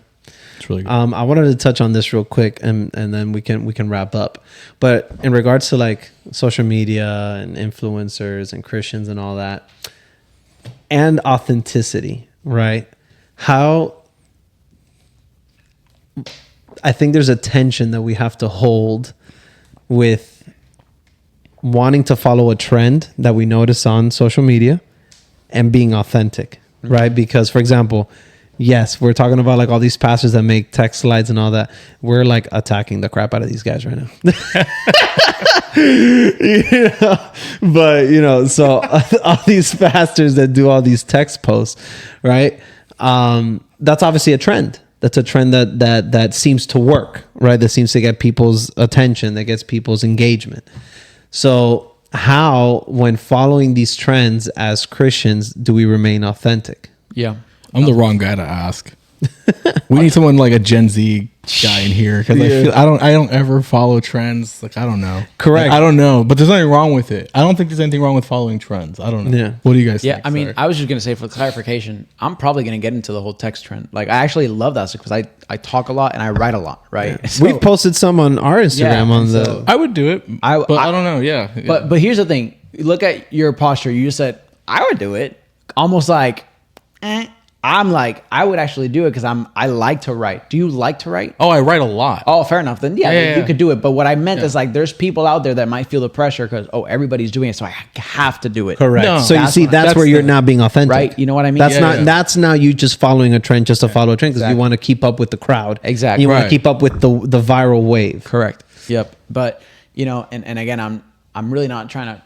It's really good. I wanted to touch on this real quick, and then we can wrap up. But in regards to like social media and influencers and Christians and all that, and authenticity, right? How I think there's a tension that we have to hold with wanting to follow a trend that we notice on social media and being authentic, right? Because, for example, yes, we're talking about like all these pastors that make text slides and all that. We're like attacking the crap out of these guys right now. But so all these pastors that do all these text posts, right? That's obviously a trend. That's a trend that seems to work, right? That seems to get people's attention, that gets people's engagement. So how, when following these trends as Christians, do we remain authentic? Yeah. I'm the wrong guy to ask. We need someone like a Gen Z guy in here because I don't ever follow trends. Like I don't know. Correct. Like, I don't know, but there's nothing wrong with it. I don't think there's anything wrong with following trends. I don't know. Yeah. What do you guys think? Yeah, I mean, Sorry. I was just gonna say for clarification, I'm probably gonna get into the whole text trend. Like I actually love that because I talk a lot and I write a lot, right? So, We've posted some on our Instagram on the. so- I would do it, but I don't know. Yeah. But here's the thing. Look at your posture. You just said I would do it. Almost like, I'm like I would actually do it because I like to write. Do you like to write? I write a lot. Oh, fair enough. Then Yeah. you could do it. But what I meant is like there's people out there that might feel the pressure because everybody's doing it, so I have to do it. Correct. No. So you That's see, what- that's where you're not being authentic, Right? You know what I mean? That's Yeah. That's now you just following a trend just to follow a trend because you want to keep up with the crowd. Exactly. You want to Right. keep up with the viral wave. Correct. Yep. But and again, I'm really not trying to.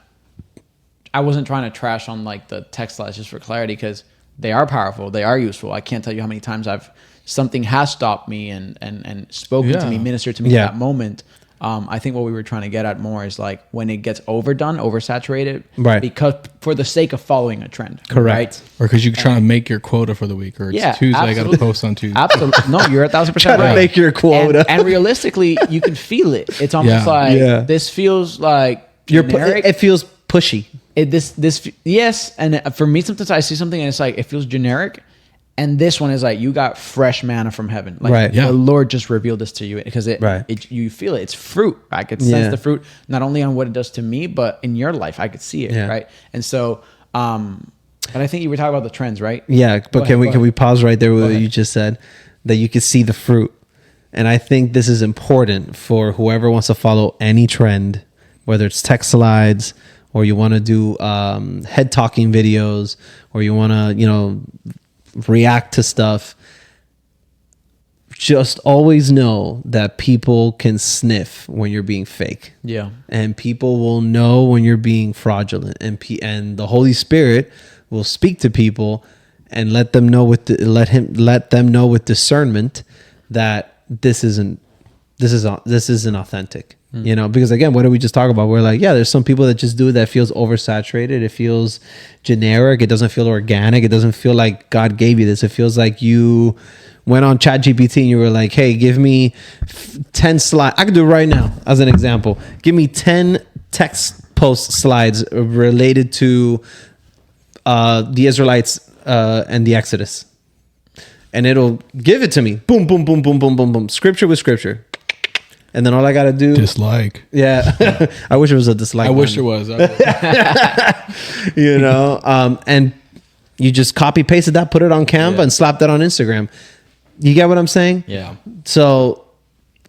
I wasn't trying to trash on like the text slides just for clarity because they are powerful, they are useful. I can't tell you how many times something has stopped me and spoken to me, ministered to me in that moment. I think what we were trying to get at more is like when it gets overdone, oversaturated, right? Because for the sake of following a trend, correct? Right? Or because you're trying to make your quota for the week, or it's Tuesday, I got to post on Tuesday. Absolutely, no, you're 1,000% Trying right. to make your quota, and realistically, you can feel it. It's almost like this feels like generic. It feels pushy. Yes, and for me, sometimes I see something and it's like it feels generic, and this one is like you got fresh manna from heaven, like the Lord just revealed this to you because you feel it. It's fruit. I could sense the fruit not only on what it does to me, but in your life, I could see it, right? And so, but I think you were talking about the trends, right? Yeah, but can we pause right there with what you just said, that you could see the fruit, and I think this is important for whoever wants to follow any trend, whether it's text slides, or you want to do head talking videos, or you want to, react to stuff. Just always know that people can sniff when you're being fake. Yeah. And people will know when you're being fraudulent. And the Holy Spirit will speak to people and let them know with discernment that this isn't authentic. Because again, what did we just talk about? We're like, there's some people that just do it that feels oversaturated. It feels generic. It doesn't feel organic. It doesn't feel like God gave you this. It feels like you went on ChatGPT and you were like, hey, give me 10 slides. I could do it right now as an example. Give me 10 text post slides related to the Israelites and the Exodus. And it'll give it to me. Boom, boom, boom, boom, boom, boom, boom. Scripture with scripture. And then all I got to do... Dislike. Yeah. I wish it was a dislike. I wish there was. And you just copy pasted that, put it on Canva and slap that on Instagram. You get what I'm saying? Yeah. So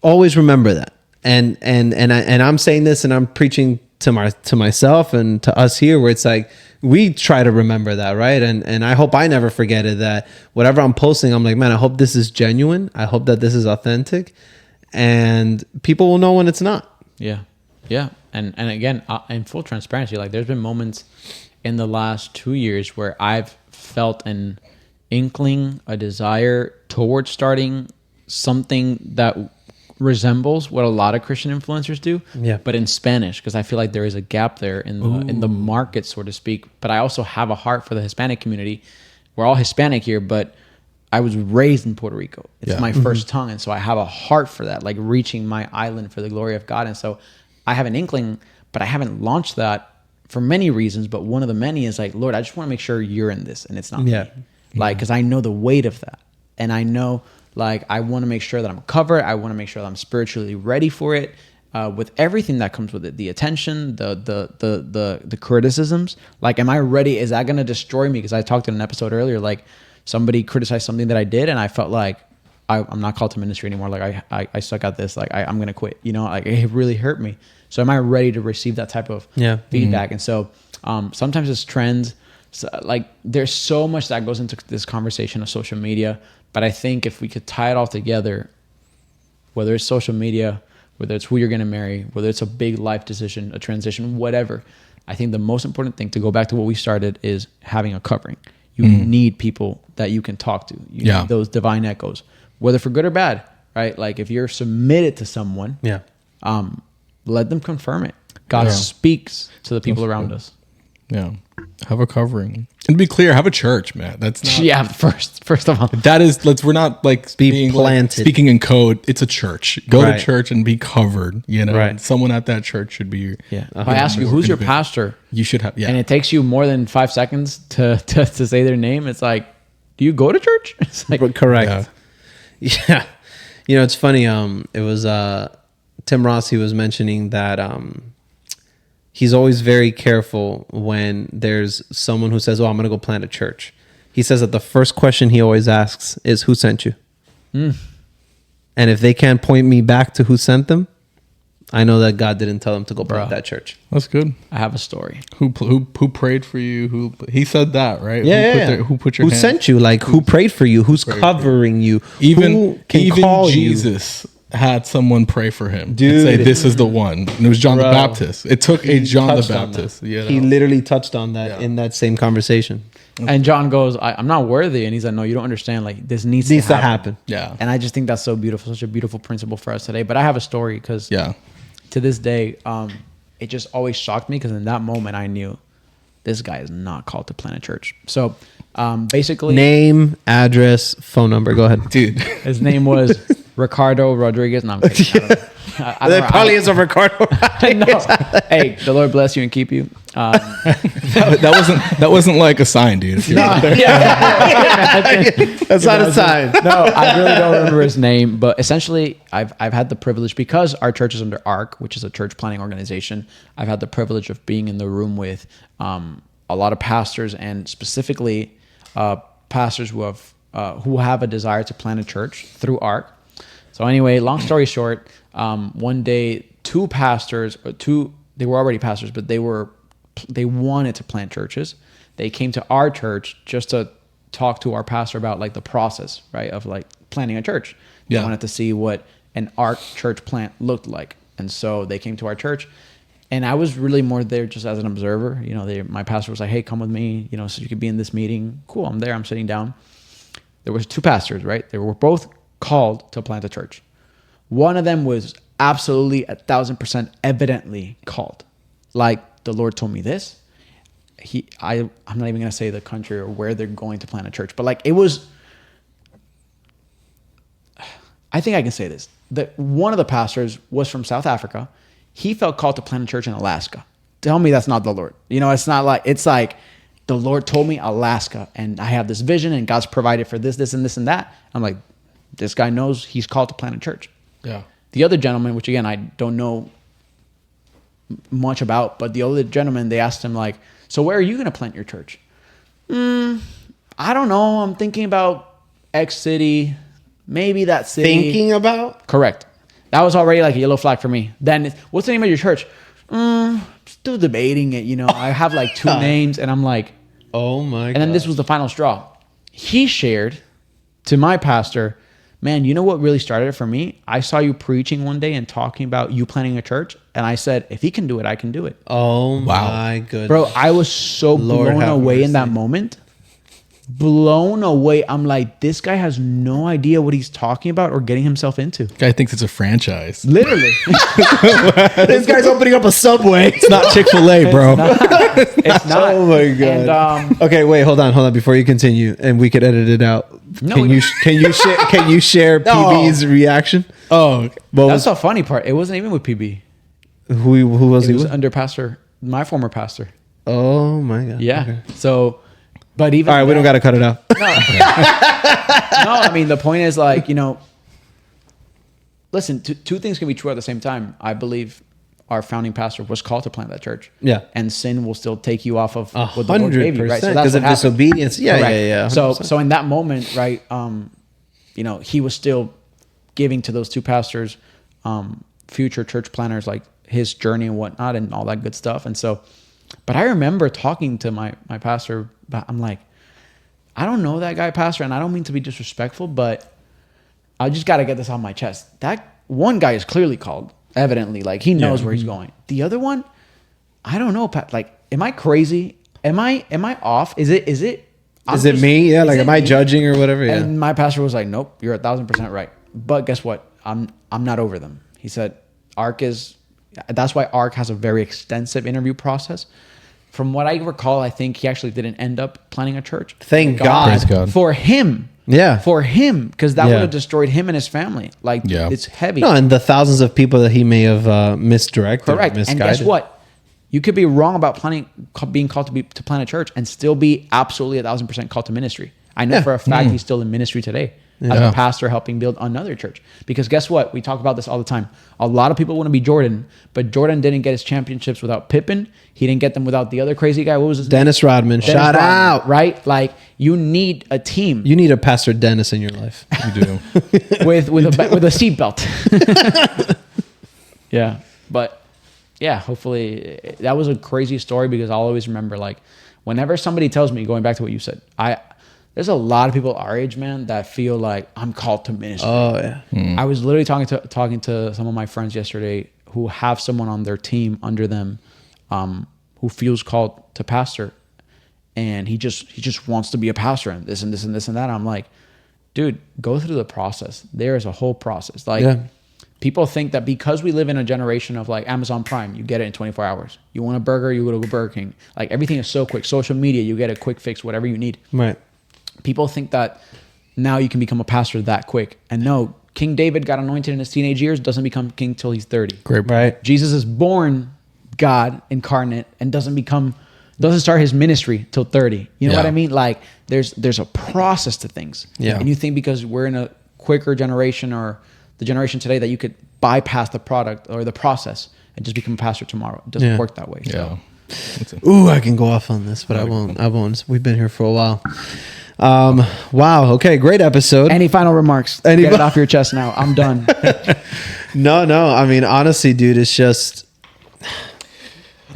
always remember that. And I'm saying this and I'm preaching to myself and to us here where it's like, we try to remember that, right? And I hope I never forget it, that whatever I'm posting, I'm like, man, I hope this is genuine. I hope that this is authentic. And people will know when it's not. Yeah. Yeah. And again, in full transparency, like there's been moments in the last 2 years where I've felt an inkling, a desire towards starting something that resembles what a lot of Christian influencers do, but in Spanish, because I feel like there is a gap there in the market, so to speak. But I also have a heart for the Hispanic community. We're all Hispanic here, but I was raised in Puerto Rico. It's my first tongue, and so I have a heart for that, like reaching my island for the glory of God. And so I have an inkling, but I haven't launched that for many reasons. But one of the many is like, Lord, I just want to make sure you're in this, and it's not me. Like, because I know the weight of that, and I know, like, I want to make sure that I'm covered. I want to make sure that I'm spiritually ready for it, with everything that comes with it, the attention, the criticisms. Like, am I ready? Is that going to destroy me? Because I talked in an episode earlier, like somebody criticized something that I did, and I felt like I'm not called to ministry anymore. Like I suck at this. Like I'm going to quit. You know, like it really hurt me. So am I ready to receive that type of feedback? And so sometimes it's trends. So, like, there's so much that goes into this conversation of social media, but I think if we could tie it all together, whether it's social media, whether it's who you're going to marry, whether it's a big life decision, a transition, whatever, I think the most important thing, to go back to what we started, is having a covering. You need people that you can talk to. You need those divine echoes, whether for good or bad, right? Like, if you're submitted to someone, let them confirm it. God speaks to the people around us. Yeah. Have a covering. And to be clear, have a church, man. That's not... first of all. That is... we're not, like, being planted. Like, speaking in code. It's a church. Go to church and be covered, you know? And someone at that church should be... If I ask you, who's your pastor? You should have... And it takes you more than 5 seconds to say their name. It's like, do you go to church? It's like... Correct. Yeah. You know, it's funny. It was Tim Ross. He was mentioning that... he's always very careful when there's someone who says, "Oh, I'm going to go plant a church." He says that the first question he always asks is, "Who sent you?" And if they can't point me back to who sent them, I know that God didn't tell them to go plant that church. That's good. I have a story. Who prayed for you? He said that, right? Who put your Who hand? Sent you? Like, who prayed for you? Who's covering you? Even who can call Jesus had someone pray for him. Dude, and say, "This is the one." And it was John the Baptist. It took a John the Baptist. You know? He literally touched on that in that same conversation. And John goes, "I'm not worthy." And he's like, "No, you don't understand. Like, this needs to happen." Yeah. And I just think that's so beautiful, such a beautiful principle for us today. But I have a story, because to this day, it just always shocked me, because in that moment I knew this guy is not called to plant a church. So basically, name, address, phone number. Go ahead, dude. His name was Ricardo Rodriguez. No, I'm kidding. There probably is a Ricardo. No. Hey, the Lord bless you and keep you. That wasn't like a sign, dude. That's not a sign. No, I really don't remember his name, but essentially, I've had the privilege, because our church is under ARC, which is a church planning organization. I've had the privilege of being in the room with a lot of pastors, and specifically pastors who have a desire to plant a church through ARC. So anyway, long story short, one day, two pastors, they were already pastors, but they wanted to plant churches. They came to our church just to talk to our pastor about, like, the process, right, of, like, planting a church. They wanted to see what an ARC church plant looked like. And so they came to our church, and I was really more there just as an observer. You know, my pastor was like, "Hey, come with me, you know, so you could be in this meeting." Cool, I'm there, I'm sitting down. There was two pastors, right? They were both called to plant a church. One of them was absolutely 1,000% evidently called. Like, the Lord told me this. I'm not even going to say the country or where they're going to plant a church, but, like, it was, I think I can say this, that one of the pastors was from South Africa. He felt called to plant a church in Alaska. Tell me that's not the Lord. You know, it's like the Lord told me Alaska, and I have this vision, and God's provided for this, and this, and that. I'm like, this guy knows he's called to plant a church. Yeah. The other gentleman, which again, I don't know much about, but the other gentleman, they asked him, like, "So where are you going to plant your church?" I don't know. I'm thinking about X city, maybe that city. Thinking about? Correct. That was already like a yellow flag for me. Then, what's the name of your church? Still debating it. You know, I have like two names, and I'm like, oh my God. And then this was the final straw. He shared to my pastor, "Man, you know what really started it for me? I saw you preaching one day and talking about you planting a church. And I said, if he can do it, I can do it." Oh my goodness. Bro, I was so blown away in that moment. blown away. I'm like, this guy has no idea what he's talking about or getting himself into. Guy thinks it's a franchise. Literally. This guy's opening up a Subway. It's not Chick-fil-A, bro. It's not. Oh my god. And, okay, wait, hold on before you continue, and we could edit it out. No, can you share PB's reaction? Oh, that's the funny part. It wasn't even with PB. Who was It he was with? under pastor, my former pastor. Oh my god. Yeah. Okay. So, but even all right, we don't got to cut it out. No, I mean the point is like, you know, listen, two things can be true at the same time. I believe our founding pastor was called to plant that church. Yeah. And sin will still take you off of what the Lord 100%, gave you, right? So that's because what of disobedience. Yeah, Correct. yeah. 100%. So in that moment, right, you know, he was still giving to those two pastors, future church planners, like his journey and whatnot and all that good stuff. And so, but I remember talking to my pastor, but I'm like, I don't know that guy, pastor, and I don't mean to be disrespectful, but I just got to get this on my chest. That one guy is clearly called, evidently, like he knows where he's going. The other one, I don't know, like, am I crazy? Am I off? Is it me? Yeah, like, am I judging or whatever? Yeah. And my pastor was like, nope, you're 1,000% right. But guess what? I'm not over them. He said, that's why ARC has a very extensive interview process. From what I recall, I think he actually didn't end up planning a church. Thank God. Praise God. For him. Yeah. For him. Because that would have destroyed him and his family. Like, it's heavy. No, and the thousands of people that he may have misdirected. Correct. Misguided. And guess what? You could be wrong about being called to plant a church and still be absolutely 1,000% called to ministry. I know for a fact he's still in ministry today as a pastor helping build another church. Because guess what? We talk about this all the time. A lot of people want to be Jordan, but Jordan didn't get his championships without Pippen. He didn't get them without the other crazy guy. What was his name? Dennis Rodman. Shout out. Right? Like, you need a team. You need a Pastor Dennis in your life. You do. with a seatbelt. Yeah. But yeah, hopefully that was a crazy story because I'll always remember, like, whenever somebody tells me, going back to what you said, there's a lot of people our age, man, that feel like I'm called to ministry. Oh yeah. I was literally talking to some of my friends yesterday who have someone on their team under them, who feels called to pastor, and he just wants to be a pastor and this and this and this and that. I'm like, dude, go through the process. There is a whole process. Like, people think that because we live in a generation of like Amazon Prime, you get it in 24 hours. You want a burger, you go to Burger King. Like, everything is so quick. Social media, you get a quick fix, whatever you need. Right. People think that now you can become a pastor that quick. And no, King David got anointed in his teenage years, doesn't become king till he's 30. Great. Right. Jesus is born God incarnate and doesn't start his ministry till 30. You know what I mean? Like, there's a process to things. Yeah. And you think because we're in a quicker generation or the generation today that you could bypass the product or the process and just become a pastor tomorrow. It doesn't work that way. Yeah. So. Ooh, I can go off on this, but I won't. We've been here for a while. Wow. Okay. Great episode. Any final remarks? Get it off your chest now. I'm done. No. I mean, honestly, dude, it's just.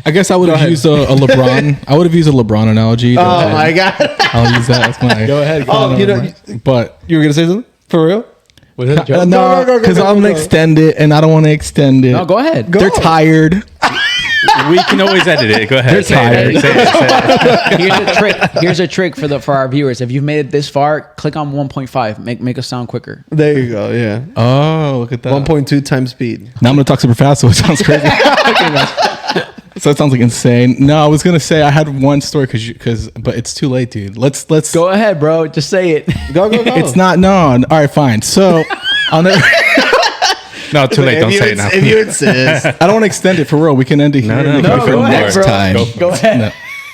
I guess I would have used a LeBron. I would have used a LeBron analogy. Oh my God. I'll use that. That's my. Go ahead. But you were gonna say something for real? no, because I'm gonna extend it, and I don't want to extend it. No, go ahead. They're tired. We can always edit it. Go ahead. They're tired. Say it. Here's a trick. Here's a trick for our viewers. If you've made it this far, click on 1.5. Make us sound quicker. There you go. Yeah. Oh, look at that. 1.2 times speed. Now I'm gonna talk super fast, so it sounds crazy. So it sounds like insane. No, I was gonna say I had one story but it's too late, dude. Let's Go ahead, bro. Just say it. Go. It's not known. All right, fine. So I'll never. No, too late. Don't say it now. If you insist. I don't want to extend it for real. We can end it here. No, go ahead, next bro. time. Go ahead. No.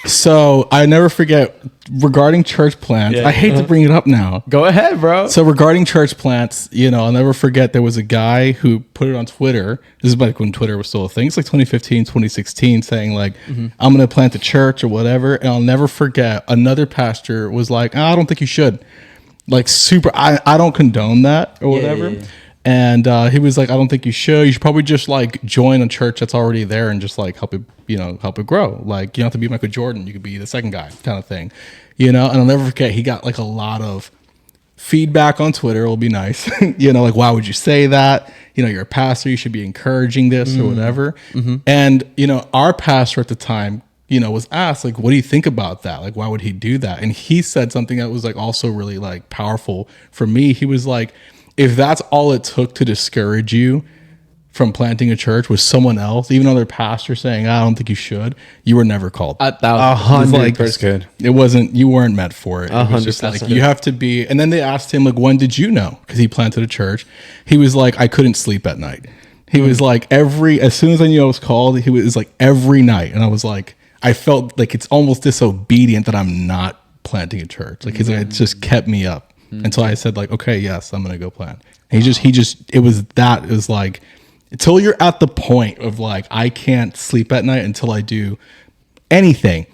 So I never forget regarding church plants. I hate to bring it up now. Go ahead, bro. So regarding church plants, I'll never forget there was a guy who put it on Twitter. This is like when Twitter was still a thing. It's like 2015, 2016, saying like, I'm going to plant a church or whatever. And I'll never forget another pastor was like, I don't think you should. Like super, I don't condone that or whatever. Yeah. And he was like, I don't think you should. You should probably just like join a church that's already there and just like help it grow. Like, you don't have to be Michael Jordan. You could be the second guy kind of thing, And I'll never forget, he got like a lot of feedback on Twitter. It'll be nice. Like, why would you say that? You're a pastor. You should be encouraging this or whatever. And, our pastor at the time, was asked, like, what do you think about that? Like, why would he do that? And he said something that was like also really like powerful for me. He was like, if that's all it took to discourage you from planting a church with someone else, even other pastors saying, I don't think you should, you were never called. 100%. That's good. It wasn't, you weren't meant for it. It was just like, you have to be. And then they asked him, like, when did you know? Because he planted a church. He was like, I couldn't sleep at night. He was like, as soon as I knew I was called, he was like every night. And I was like, I felt like it's almost disobedient that I'm not planting a church. Like, it just kept me up until I said, like, okay, yes, I'm going to go plant. And it was like, until you're at the point of like, I can't sleep at night until I do anything,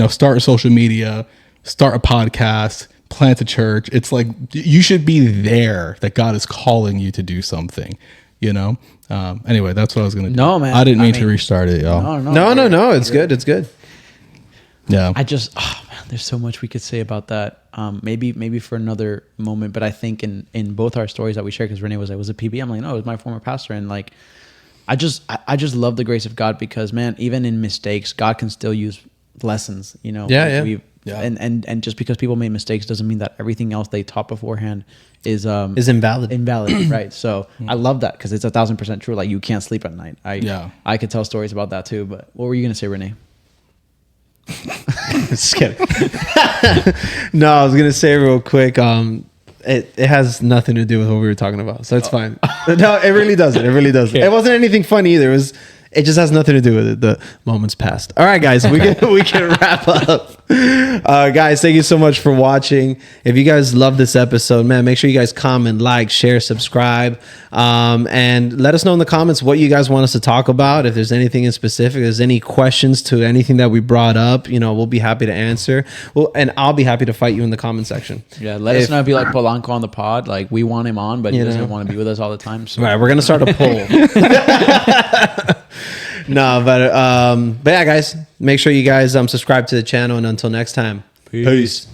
start a social media, start a podcast, plant a church. It's like, you should be there that God is calling you to do something, Anyway, that's what I was going to do. No, man. I didn't mean to restart it, y'all. No. It's good. It's good. Yeah. There's so much we could say about that. Maybe for another moment, but I think in both our stories that we shared, because Renee was a PB, I'm like, no, it was my former pastor. And like, I just love the grace of God because, man, even in mistakes, God can still use lessons, And just because people made mistakes doesn't mean that everything else they taught beforehand is invalid. Right. So I love that because it's 1,000% true. Like, you can't sleep at night. I could tell stories about that too, but what were you going to say, Renee? Just kidding. No, I was gonna say real quick. It has nothing to do with what we were talking about, so it's fine. No, it really doesn't. It really doesn't. Okay. It wasn't anything funny either. It just has nothing to do with it. The moment's past. All right, guys, we can wrap up. Guys, thank you so much for watching. If you guys love this episode, man, make sure you guys comment, like, share, subscribe, and let us know in the comments what you guys want us to talk about. If there's anything in specific, if there's any questions to anything that we brought up, we'll be happy to answer. And I'll be happy to fight you in the comment section. Yeah, let us know if you like Polanco on the pod. Like, we want him on, but he doesn't want to be with us all the time. So. All right, we're gonna start a poll. No, but yeah, guys, make sure you guys subscribe to the channel, and until next time, peace.